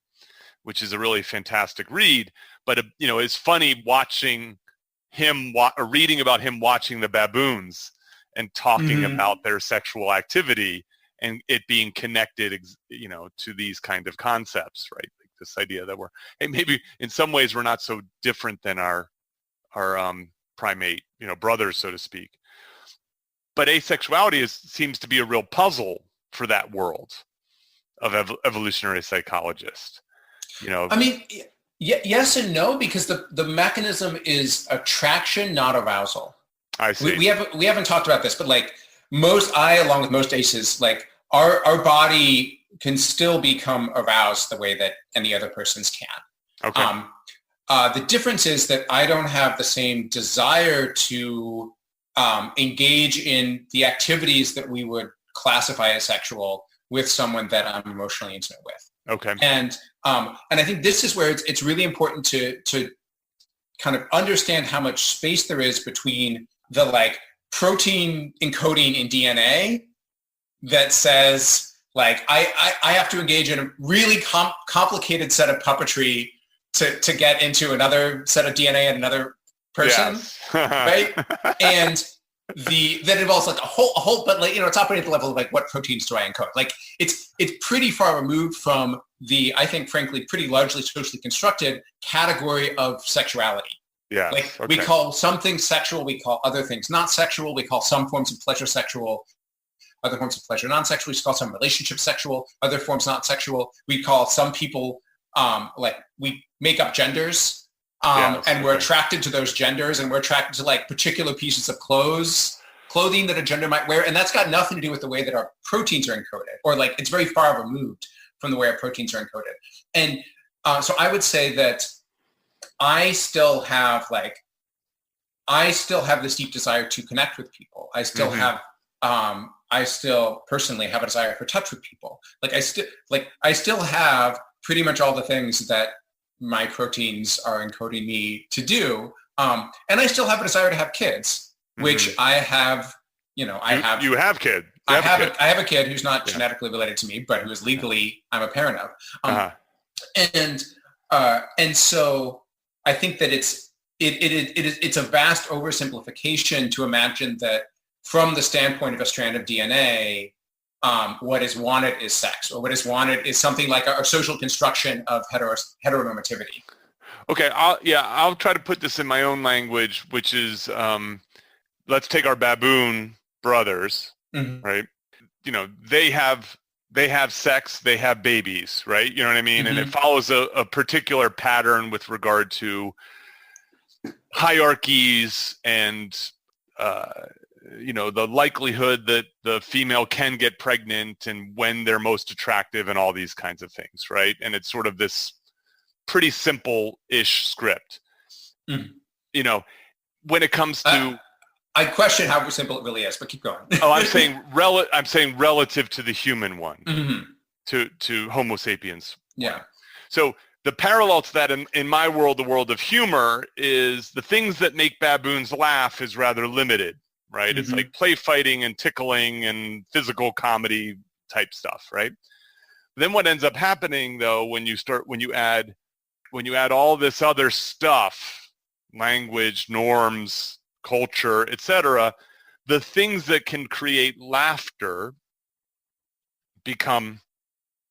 which is a really fantastic read, but it's funny watching him or reading about him watching the baboons and talking mm-hmm. about their sexual activity and it being connected, to these kind of concepts, right? Like this idea that maybe in some ways we're not so different than our primate, brothers, so to speak. But asexuality seems to be a real puzzle for that world of evolutionary psychologists. Yes and no, because the mechanism is attraction, not arousal. I see. We haven't talked about this, but like along with most aces, like our body can still become aroused the way that any other person's can. Okay. The difference is that I don't have the same desire to engage in the activities that we would classify as sexual with someone that I'm emotionally intimate with. Okay. And I think this is where it's really important to kind of understand how much space there is between the like protein encoding in DNA that says like I have to engage in a really complicated set of puppetry to get into another set of DNA in another person, yes. Right? And that involves like a whole, but like, it's operating at the level of like, what proteins do I encode? Like it's pretty far removed from the, I think, frankly, pretty largely socially constructed category of sexuality. Yeah. Like we call some things sexual, we call other things not sexual, we call some forms of pleasure sexual, other forms of pleasure non-sexual, we call some relationships sexual, other forms not sexual. We call some people, like we make up genders. And we're attracted to those genders, and we're attracted to like particular pieces of clothing that a gender might wear. And that's got nothing to do with the way that our proteins are encoded, or like it's very far removed from the way our proteins are encoded. And so I would say that I still have this deep desire to connect with people. I still mm-hmm. I still personally have a desire for touch with people. I still have pretty much all the things that my proteins are encoding me to do. And I still have a desire to have kids, which I have, you have kids. I have a kid who's not genetically related to me, but who is legally, I'm a parent of. And so I think that it's a vast oversimplification to imagine that from the standpoint of a strand of DNA, what is wanted is sex, or what is wanted is something like a social construction of heteronormativity. Okay, I'll try to put this in my own language, which is, let's take our baboon brothers, right? They have sex, they have babies, right? You know what I mean? And it follows a particular pattern with regard to hierarchies and, the likelihood that the female can get pregnant and when they're most attractive and all these kinds of things, right? And it's sort of this pretty simple-ish script. When it comes to... I question how simple it really is, but keep going. I'm saying relative to the human one, to Homo sapiens. Yeah. So the parallel to that in my world, the world of humor, is the things that make baboons laugh is rather limited, right? It's like play fighting and tickling and physical comedy type stuff, right? Then what ends up happening, though, when you add all this other stuff, language, norms, culture, etc., the things that can create laughter become,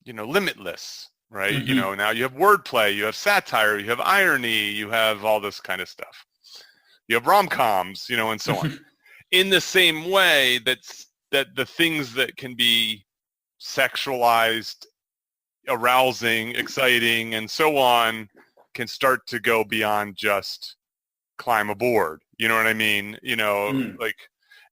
limitless, right? Now you have wordplay, you have satire, you have irony, you have all this kind of stuff. You have rom-coms, and so on. In the same way that the things that can be sexualized, arousing, exciting, and so on can start to go beyond just climb aboard. You know what I mean?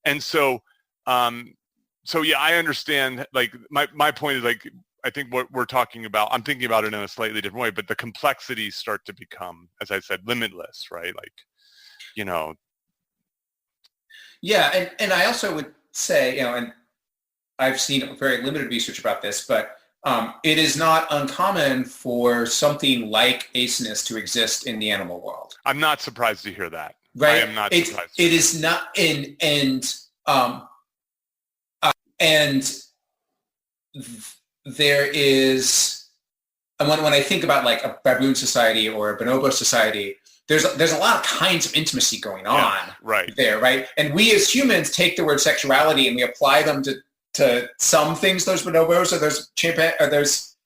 And so I understand, like, my point is, like, I think what we're talking about, I'm thinking about it in a slightly different way, but the complexities start to become, as I said, limitless, right? Like, Yeah, and I also would say, and I've seen very limited research about this, but it is not uncommon for something like aceness to exist in the animal world. I'm not surprised to hear that. Right? I am not surprised. It is not, and there is, and when I think about like a baboon society or a bonobo society, there's a lot of kinds of intimacy going on there, right? And we as humans take the word sexuality and we apply them to some things those bonobos or those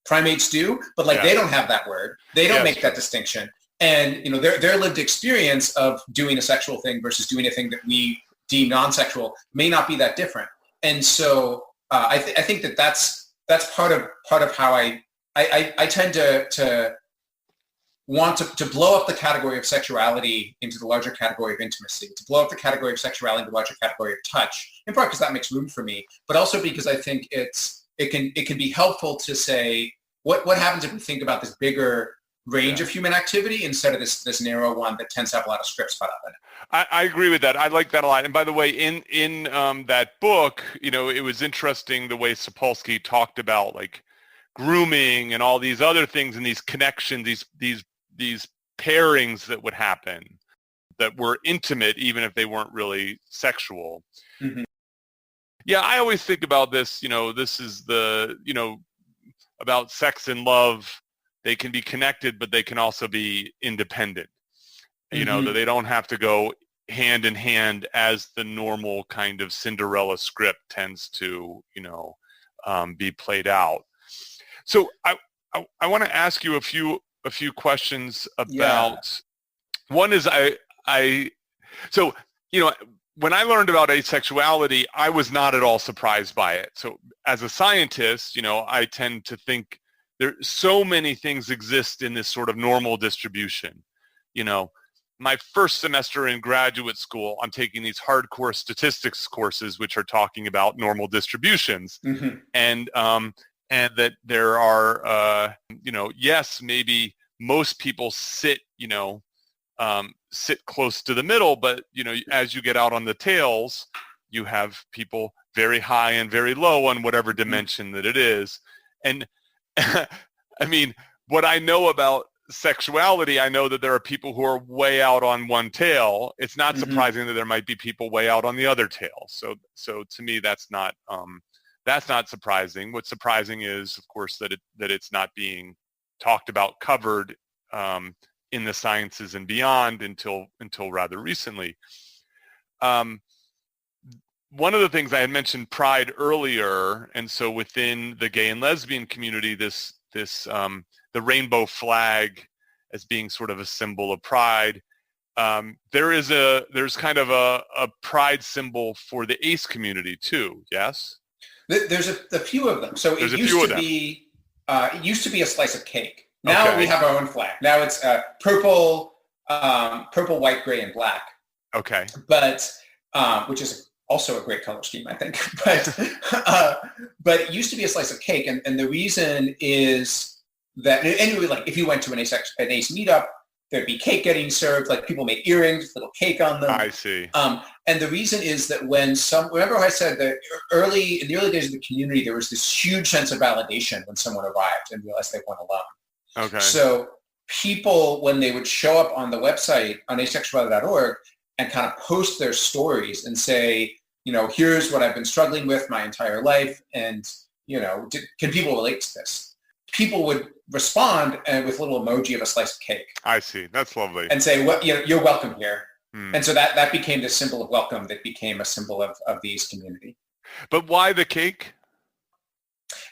primates do, but they don't have that word. They don't make that distinction. And their lived experience of doing a sexual thing versus doing a thing that we deem non-sexual may not be that different. And so I think that's part of how I tend to want to blow up the category of sexuality into the larger category of intimacy, to blow up the category of sexuality into the larger category of touch, in part because that makes room for me, but also because I think it can be helpful to say what happens if we think about this bigger range of human activity instead of this narrow one that tends to have a lot of scripts put up in it. I agree with that. I like that a lot. And by the way, in that book, it was interesting the way Sapolsky talked about like grooming and all these other things and these connections, these pairings that would happen that were intimate even if they weren't really sexual. Yeah, I always think about this, this is about sex and love. They can be connected, but they can also be independent. That they don't have to go hand in hand as the normal kind of Cinderella script tends to, be played out. So I want to ask you a few questions about. One is when I learned about asexuality, I was not at all surprised by it. So as a scientist, I tend to think there so many things exist in this sort of normal distribution. My first semester in graduate school, I'm taking these hardcore statistics courses, which are talking about normal distributions, and that there are, yes, maybe most people sit close to the middle, but as you get out on the tails, you have people very high and very low on whatever dimension that it is, and I mean, what I know about sexuality, I know that there are people who are way out on one tail. It's not surprising that there might be people way out on the other tail. So to me, that's not surprising. What's surprising is, of course, that it's not being talked about, covered in the sciences and beyond until rather recently. One of the things I had mentioned pride earlier, and so within the gay and lesbian community, the rainbow flag as being sort of a symbol of pride. There's kind of a pride symbol for the ace community too. Yes. There's a few of them. So it used to be a slice of cake. Now Okay. we have our own flag. Now it's purple, white, gray, and black. Okay. But which is also a great color scheme, I think. But it used to be a slice of cake, and the reason is that anyway, like if you went to an ace meetup, there'd be cake getting served. Like people made earrings, little cake on them. I see. And the reason is that remember how I said that in the early days of the community, there was this huge sense of validation when someone arrived and realized they weren't alone. Okay. So people, when they would show up on the website on asexuality.org and kind of post their stories and say, here's what I've been struggling with my entire life, and can people relate to this? People would respond with a little emoji of a slice of cake. I see. That's lovely. And say, well, you're welcome here. And so that became the symbol of welcome that became a symbol of the ace community. But why the cake?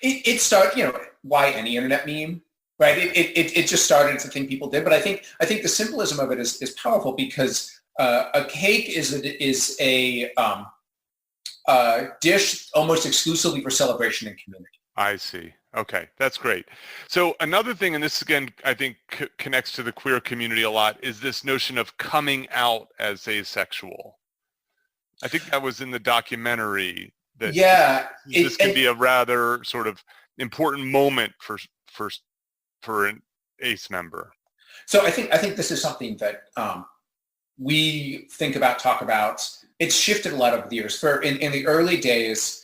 It started, why any internet meme, right? It just started as a thing people did. But I think the symbolism of it is powerful because a cake is a dish almost exclusively for celebration and community. I see. Okay, that's great. So another thing, and this again, I think connects to the queer community a lot, is this notion of coming out as asexual. I think that was in the documentary. That this can be a rather sort of important moment for an ace member. So I think this is something that we talk about. It's shifted a lot over the years. In the early days,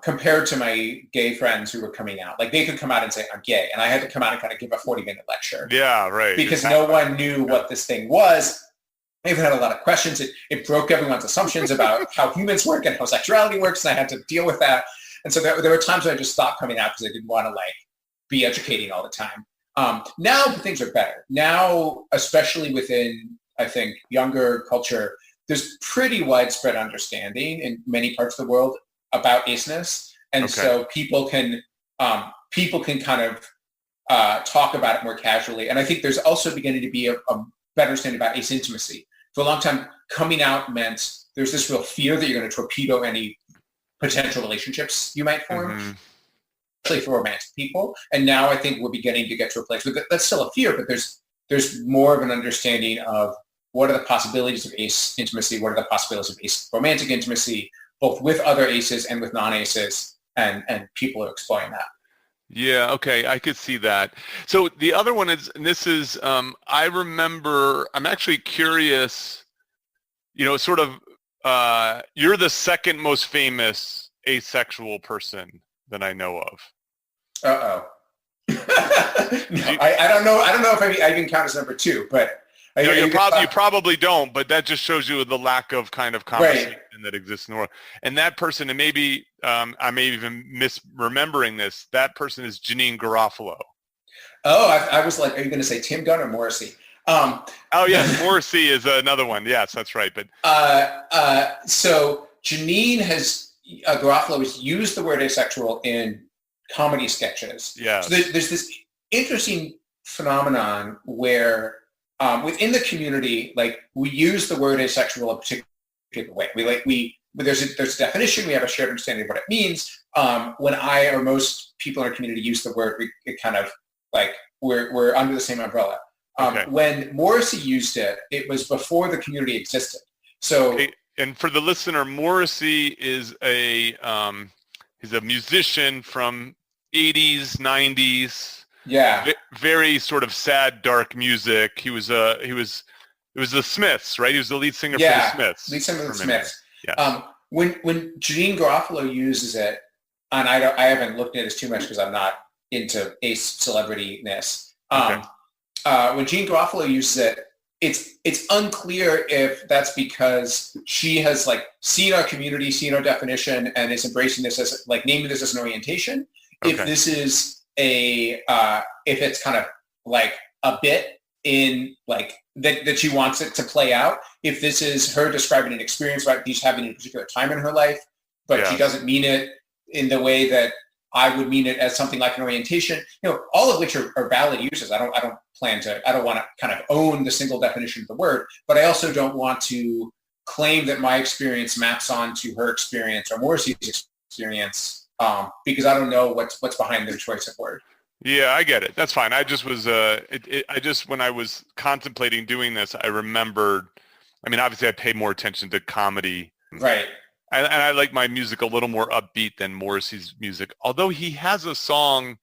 compared to my gay friends who were coming out, like they could come out and say, I'm gay. And I had to come out and kind of give a 40-minute lecture. Yeah, right. Because no one knew what this thing was. I even had a lot of questions. It broke everyone's assumptions about how humans work and how sexuality works. And I had to deal with that. And so there were times when I just stopped coming out because I didn't want to be educating all the time. Now things are better. Now, especially within, I think, younger culture, there's pretty widespread understanding in many parts of the world about aceness, and so people can kind of talk about it more casually. And I think there's also beginning to be a better understanding about ace intimacy. For a long time, coming out meant there's this real fear that you're going to torpedo any potential relationships you might form, especially for romantic people. And now I think we're beginning to get to a place where that's still a fear, but there's more of an understanding of what are the possibilities of ace intimacy, what are the possibilities of ace romantic intimacy, both with other aces and with non-aces, and people are exploring that. Yeah, okay, I could see that. So the other one is, and this is, I remember, I'm actually curious, sort of, you're the second most famous asexual person that I know of. Uh-oh. No, I don't know. I don't know if I can count as number two, but you probably don't, but that just shows you the lack of kind of conversation that exists in the world. And that person, and maybe I may even misremembering this, that person is Janine Garofalo. Oh, I was like, are you going to say Tim Gunn or Morrissey? Oh, yes, Morrissey is another one. Yes, that's right. But so Janine Garofalo has used the word asexual in comedy sketches. Yeah. So there's this interesting phenomenon where within the community, we use the word asexual a particular way. There's a definition. We have a shared understanding of what it means. When I or most people in our community use the word, it kind of we're under the same umbrella. When Morrissey used it, it was before the community existed. So, and for the listener, Morrissey is he's a musician from 80s, 90s. Yeah. Very sort of sad, dark music. It was the Smiths, right? He was the lead singer for the Smiths. Lead singer of the Smiths. Yeah. When Janine Garofalo uses it, and I haven't looked at this too much because I'm not into ace celebrity-ness. Okay. When Jean Garofalo uses it, it's unclear if that's because she has like seen our community, seen our definition, and is embracing this as like naming this as an orientation. Okay. If this is if it's kind of like a bit in like that she wants it to play out. If this is her describing an experience about she's having a particular time in her life, but she doesn't mean it in the way that I would mean it as something like an orientation, all of which are valid uses. I don't want to kind of own the single definition of the word, but I also don't want to claim that my experience maps onto her experience or Morrissey's experience because I don't know what's behind their choice of word. Yeah, I get it. That's fine. I just was, when I was contemplating doing this, I remembered, I mean, obviously I pay more attention to comedy. Right. And I like my music a little more upbeat than Morrissey's music. Although he has a song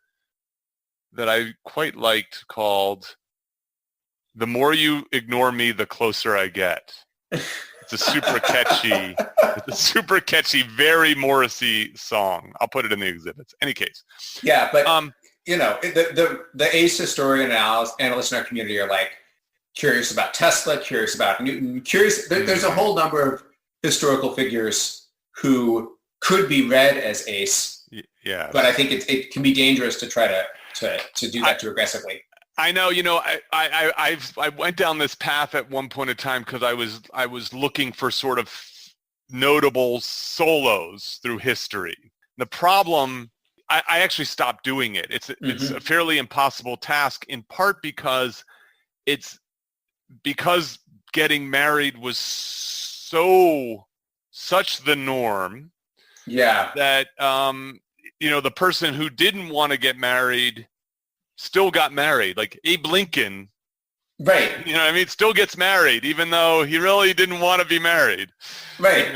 that I quite liked called "The More You Ignore Me, the Closer I Get." It's a super catchy, very Morrissey song. I'll put it in the exhibits. Any case. Yeah, but the ace historian analysts in our community are like curious about Tesla, curious about Newton, curious. There's a whole number of historical figures who could be read as ace. Yeah. But I think it can be dangerous to try to do that too aggressively. I know, I went down this path at one point in time because I was looking for sort of notable solos through history. The problem, I actually stopped doing it. It's a fairly impossible task, in part because getting married was such the norm. Yeah. That the person who didn't want to get married still got married. Like Abe Lincoln, right? Still gets married even though he really didn't want to be married. Right.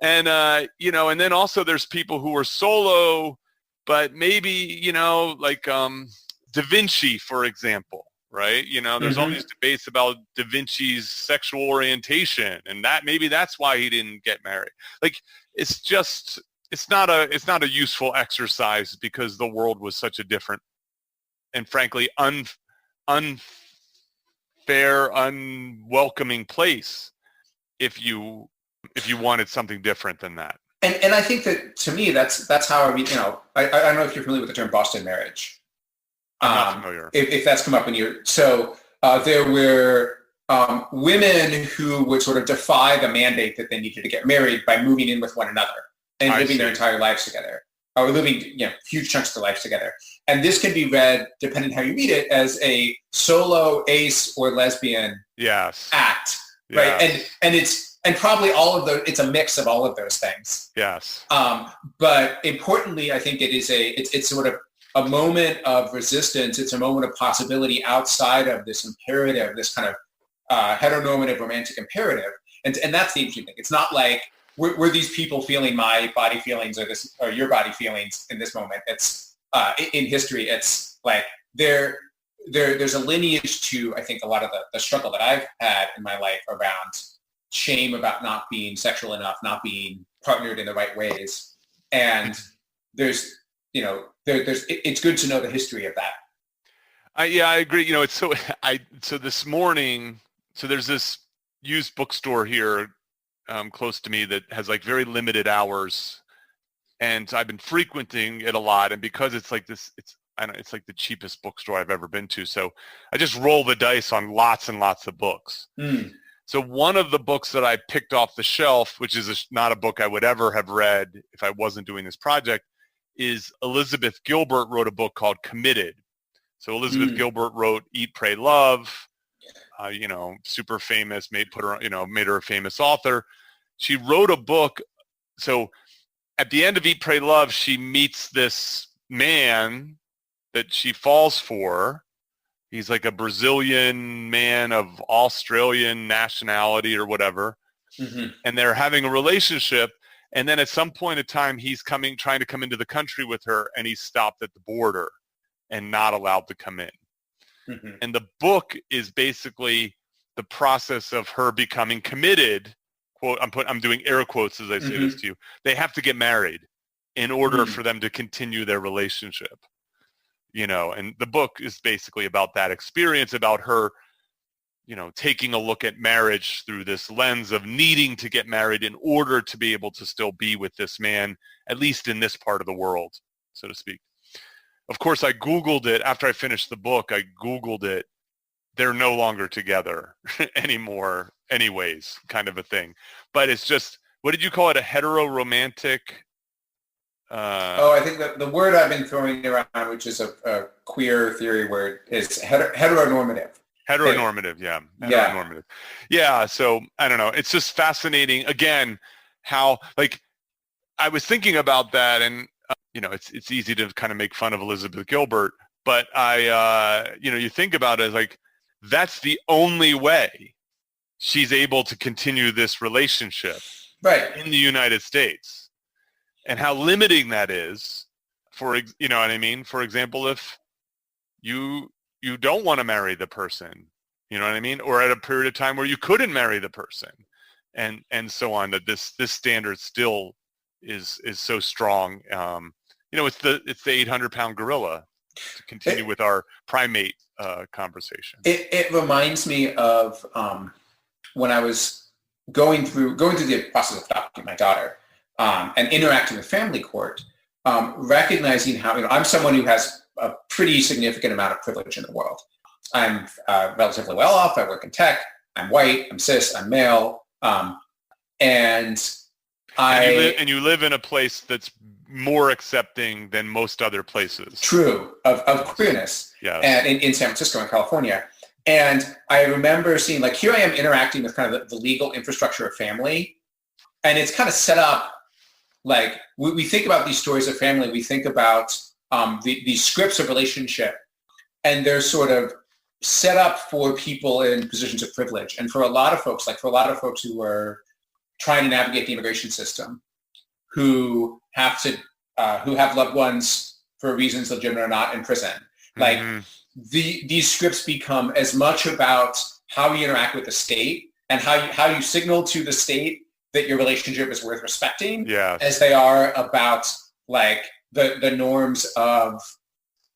And and then also there's people who are solo, but maybe like Da Vinci, for example. Right? There's all these debates about Da Vinci's sexual orientation, and that maybe that's why he didn't get married. Like, it's not a useful exercise because the world was such a different and frankly unfair, unwelcoming place if you wanted something different than that. And I think that to me that's how I don't know if you're familiar with the term Boston marriage. I'm not familiar. If that's come up in your... So there were women who would sort of defy the mandate that they needed to get married by moving in with one another and living their entire lives together, or living huge chunks of their lives together. And this can be read, depending how you read it, as a solo ace or lesbian act, right? Yes. And probably it's a mix of all of those things. Yes. But importantly, I think it's sort of a moment of resistance. It's a moment of possibility outside of this imperative, this kind of heteronormative romantic imperative. And that's the interesting thing. It's not like we're these people feeling my body feelings or your body feelings in this moment. It's in history. It's like there's a lineage to, I think, a lot of the struggle that I've had in my life around shame about not being sexual enough, not being partnered in the right ways. And it's good to know the history of that. I agree. So this morning, there's this used bookstore here close to me that has like very limited hours, and I've been frequenting it a lot. And because it's like this, it's like the cheapest bookstore I've ever been to. So I just roll the dice on lots and lots of books. So one of the books that I picked off the shelf, which is not a book I would ever have read if I wasn't doing this project, is Elizabeth Gilbert wrote a book called Committed. So Elizabeth Gilbert wrote Eat, Pray, Love, super famous, made her a famous author. She wrote a book. So at the end of Eat, Pray, Love, she meets this man that she falls for. He's like a Brazilian man of Australian nationality or whatever. And they're having a relationship. And then at some point in time, he's trying to come into the country with her, and he's stopped at the border and not allowed to come in. And the book is basically the process of her becoming committed. Quote, I'm doing air quotes as I say this to you. They have to get married in order for them to continue their relationship. and the book is basically about that experience, about her, taking a look at marriage through this lens of needing to get married in order to be able to still be with this man, at least in this part of the world, so to speak. Of course, I Googled it after I finished the book. I Googled it. They're no longer together anymore anyways, kind of a thing. But it's just, what did you call it? A heteroromantic? I think that the word I've been throwing around, which is a queer theory word, is heteronormative. Heteronormative, yeah. Heteronormative. Yeah, so I don't know. It's just fascinating, again, how, like, I was thinking about that, and, it's easy to kind of make fun of Elizabeth Gilbert, but you think about it as like, that's the only way she's able to continue this relationship in the United States. And how limiting that is for, you know what I mean? For example, if you don't want to marry the person, you know what I mean? Or at a period of time where you couldn't marry the person, and so on, that this standard still is so strong. It's the 800-pound gorilla, to continue with our primate conversation. It reminds me of when I was going through the process of adopting my daughter and interacting with family court, recognizing how, I'm someone who has a pretty significant amount of privilege in the world. I'm relatively well off. I work in tech. I'm white. I'm cis. I'm male. And you live in a place that's more accepting than most other places. True, of queerness. Yeah. And in San Francisco and California. And I remember seeing, like, here I am interacting with kind of the legal infrastructure of family. And it's kind of set up, like, we think about these stories of family. We think about these scripts of relationship. And they're sort of set up for people in positions of privilege. And for a lot of folks, who are trying to navigate the immigration system, who have loved ones for reasons legitimate or not in prison. Like, these scripts become as much about how you interact with the state and how you signal to the state that your relationship is worth respecting, as they are about, like, the norms of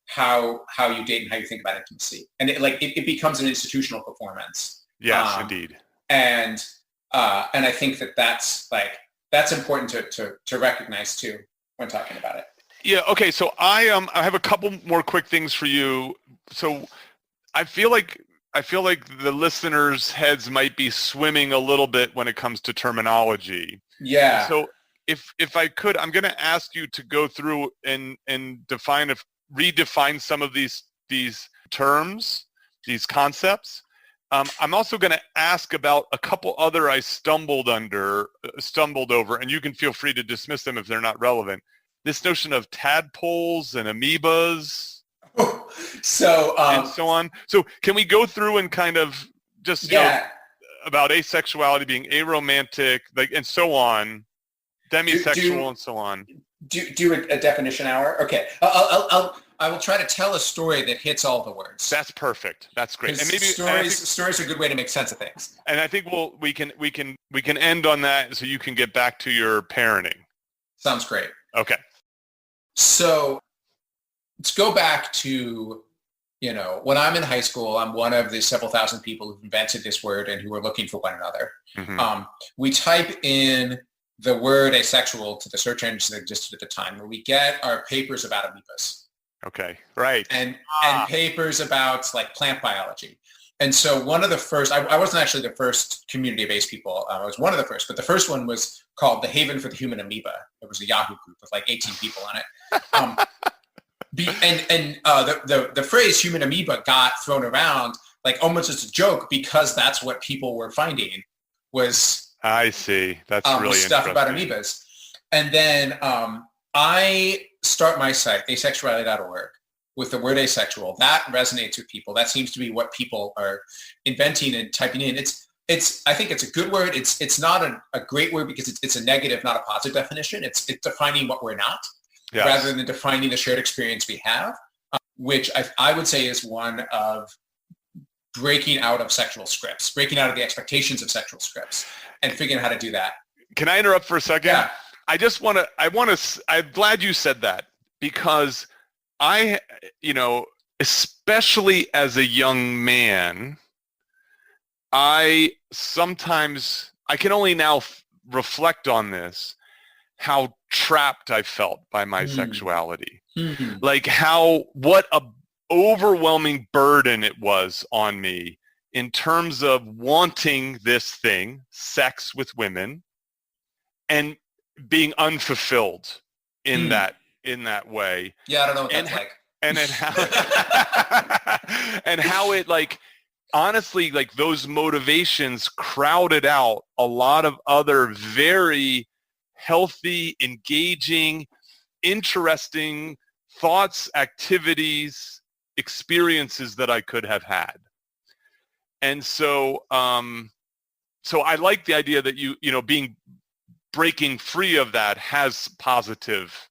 how you date and how you think about intimacy. And it becomes an institutional performance. Yes, indeed. And I think that's important to recognize too when talking about it. Yeah. Okay. So I have a couple more quick things for you. So I feel like the listeners' heads might be swimming a little bit when it comes to terminology. Yeah. So if I could, I'm going to ask you to go through and redefine some of these terms, these concepts. I'm also going to ask about a couple other I stumbled over, and you can feel free to dismiss them if they're not relevant. This notion of tadpoles and amoebas, so and so on. So can we go through and kind of just about asexuality being aromantic, like, and so on, demisexual, and so on. Do a definition hour. Okay, I will try to tell a story that hits all the words. That's perfect. That's great. And maybe stories are a good way to make sense of things. And I think we can end on that, so you can get back to your parenting. Sounds great. Okay. So let's go back to, when I'm in high school, I'm one of the several thousand people who've invented this word and who are looking for one another. Mm-hmm. We type in the word asexual to the search engines that existed at the time, where we get our papers about amoebas. Okay, right. And papers about, like, plant biology. And so one of the first, I wasn't actually the first community-based people. I was one of the first, but the first one was called the Haven for the Human Amoeba. It was a Yahoo group with like 18 people on it. The phrase human amoeba got thrown around, like, almost as a joke, because that's what people were finding was, I see. That's really stuff about amoebas. And then I start my site, asexuality.org, with the word asexual. That resonates with people. That seems to be what people are inventing and typing in. I think it's a good word. It's not a great word because it's a negative, not a positive definition. It's defining what we're not, rather than defining the shared experience we have, which I would say is one of breaking out of sexual scripts, breaking out of the expectations of sexual scripts, and figuring out how to do that. Can I interrupt for a second? Yeah. I'm glad you said that, because especially as a young man, I can only now reflect on this, how trapped I felt by my sexuality. Mm. Like what a overwhelming burden it was on me in terms of wanting this thing, sex with women, and being unfulfilled in that way. Yeah, I don't know what that's like. And how it, like, honestly, like, those motivations crowded out a lot of other very healthy, engaging, interesting thoughts, activities, experiences that I could have had. And so I like the idea that breaking free of that has a positive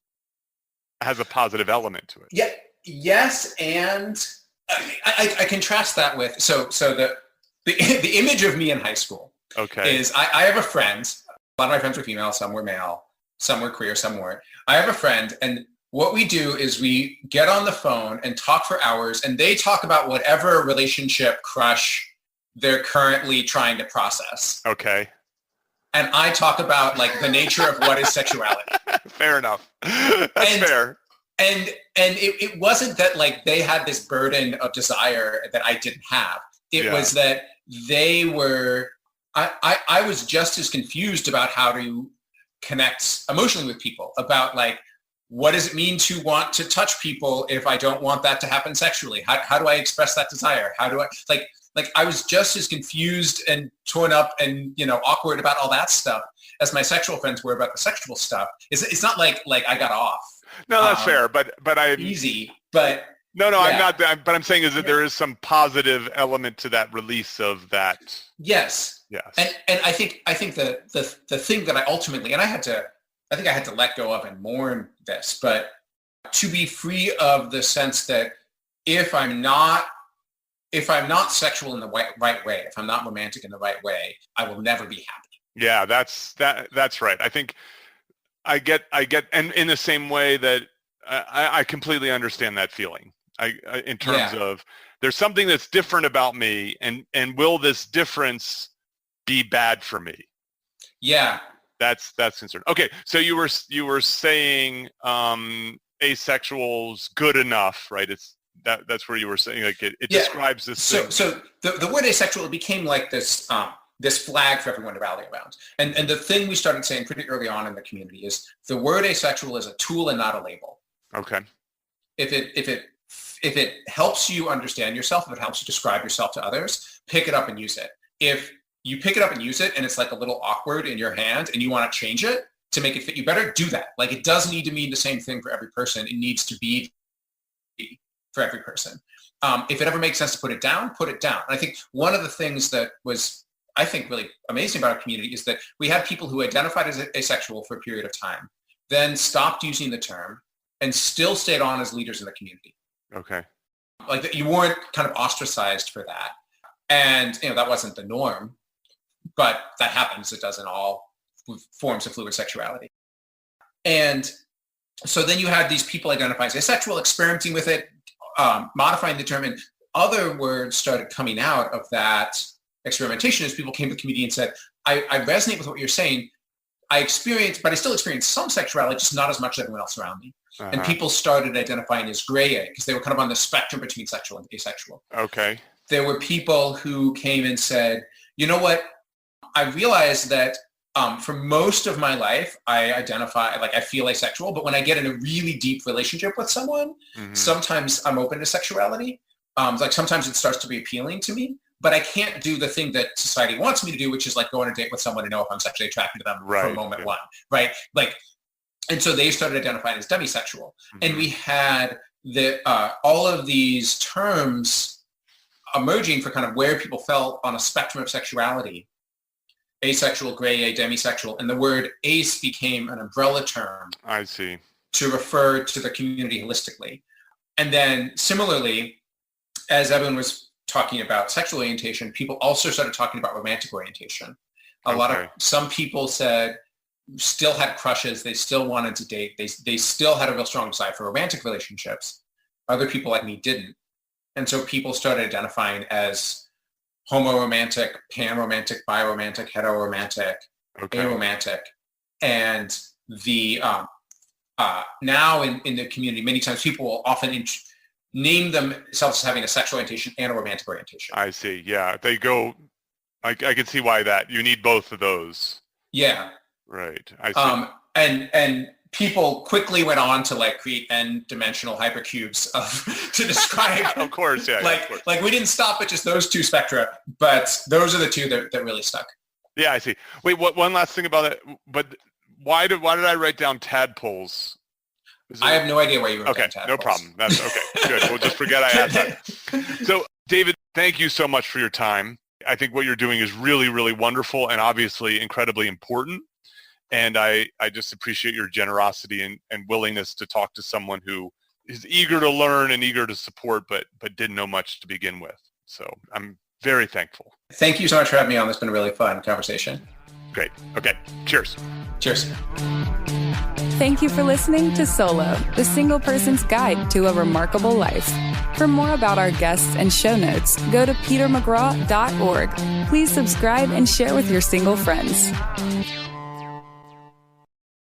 element to it. Yeah. Yes, and I contrast that with the image of me in high school. Okay. Is I have a friend. A lot of my friends were female. Some were male. Some were queer. Some weren't. I have a friend, and what we do is we get on the phone and talk for hours, and they talk about whatever relationship crush they're currently trying to process. Okay. And I talk about, like, the nature of what is sexuality. Fair enough. That's fair. And it wasn't that, like, they had this burden of desire that I didn't have. It was that they were, I was just as confused about how to connect emotionally with people, about, like, what does it mean to want to touch people if I don't want that to happen sexually? How do I express that desire? How do I, like I was just as confused and torn up and, awkward about all that stuff as my sexual friends were about the sexual stuff. It's not like I got off. No, that's fair, but I easy, but no, I'm not. But I'm saying is that there is some positive element to that release of that. Yes. Yes. And I think the thing that I ultimately, and I think I had to let go of and mourn this, but to be free of the sense that if I'm not sexual in the right way, if I'm not romantic in the right way, I will never be happy. Yeah, that's right. I think I get, and in the same way that I completely understand that feeling. In terms of, there's something that's different about me, and will this difference be bad for me? Yeah, that's concerned. Okay, so you were saying asexual's good enough, right? That's where you were saying, like, it describes this thing. So the word asexual became like this flag for everyone to rally around. And the thing we started saying pretty early on in the community is the word asexual is a tool and not a label. Okay. If it helps you understand yourself, if it helps you describe yourself to others, pick it up and use it. If you pick it up and use it and it's like a little awkward in your hand and you want to change it to make it fit you better, do that. Like, it does need to mean the same thing for every person. It needs to be for every person. If it ever makes sense to put it down, put it down. And I think one of the things that was, I think, really amazing about our community is that we had people who identified as asexual for a period of time, then stopped using the term, and still stayed on as leaders in the community. Okay. Like, you weren't kind of ostracized for that. And, that wasn't the norm, but that happens. It does in all forms of fluid sexuality. And so then you had these people identifying as asexual, experimenting with it, modifying the term, and other words started coming out of that experimentation as people came to the community and said, I resonate with what you're saying. I still experience some sexuality, just not as much as everyone else around me. Uh-huh. And people started identifying as gray A because they were kind of on the spectrum between sexual and asexual. Okay. There were people who came and said, you know what, I realized that for most of my life, I identify, like, I feel asexual, but when I get in a really deep relationship with someone, sometimes I'm open to sexuality. Like, sometimes it starts to be appealing to me, but I can't do the thing that society wants me to do, which is, like, go on a date with someone and know if I'm sexually attracted to them from moment one, right? Like, and so they started identifying as demisexual. And we had all of these terms emerging for kind of where people felt on a spectrum of sexuality. Asexual, gray A, demisexual, and the word ace became an umbrella term. I see. To refer to the community holistically. And then similarly, as Evan was talking about sexual orientation, people also started talking about romantic orientation. Some people still had crushes, they still wanted to date, they still had a real strong desire for romantic relationships, other people like me didn't. And so people started identifying as homoromantic, panromantic, biromantic, heteromantic, aromantic. And the now in the community, many times people will often name themselves as having a sexual orientation and a romantic orientation. I see. Yeah, they go. I can see why that you need both of those. Yeah. Right. I see. And people quickly went on to like create n-dimensional hypercubes to describe. Of course, yeah. Like, of course. Like we didn't stop at just those two spectra, but those are the two that really stuck. Yeah, I see. Wait, one last thing about it. But why did I write down tadpoles? I have no idea why you wrote down tadpoles. No problem. That's okay. Good. We'll just forget I asked that. So, David, thank you so much for your time. I think what you're doing is really, really wonderful and obviously incredibly important. And I just appreciate your generosity and willingness to talk to someone who is eager to learn and eager to support, but didn't know much to begin with. So I'm very thankful. Thank you so much for having me on. It's been a really fun conversation. Great. Okay. Cheers. Cheers. Thank you for listening to Solo, the single person's guide to a remarkable life. For more about our guests and show notes, go to petermcgraw.org. Please subscribe and share with your single friends.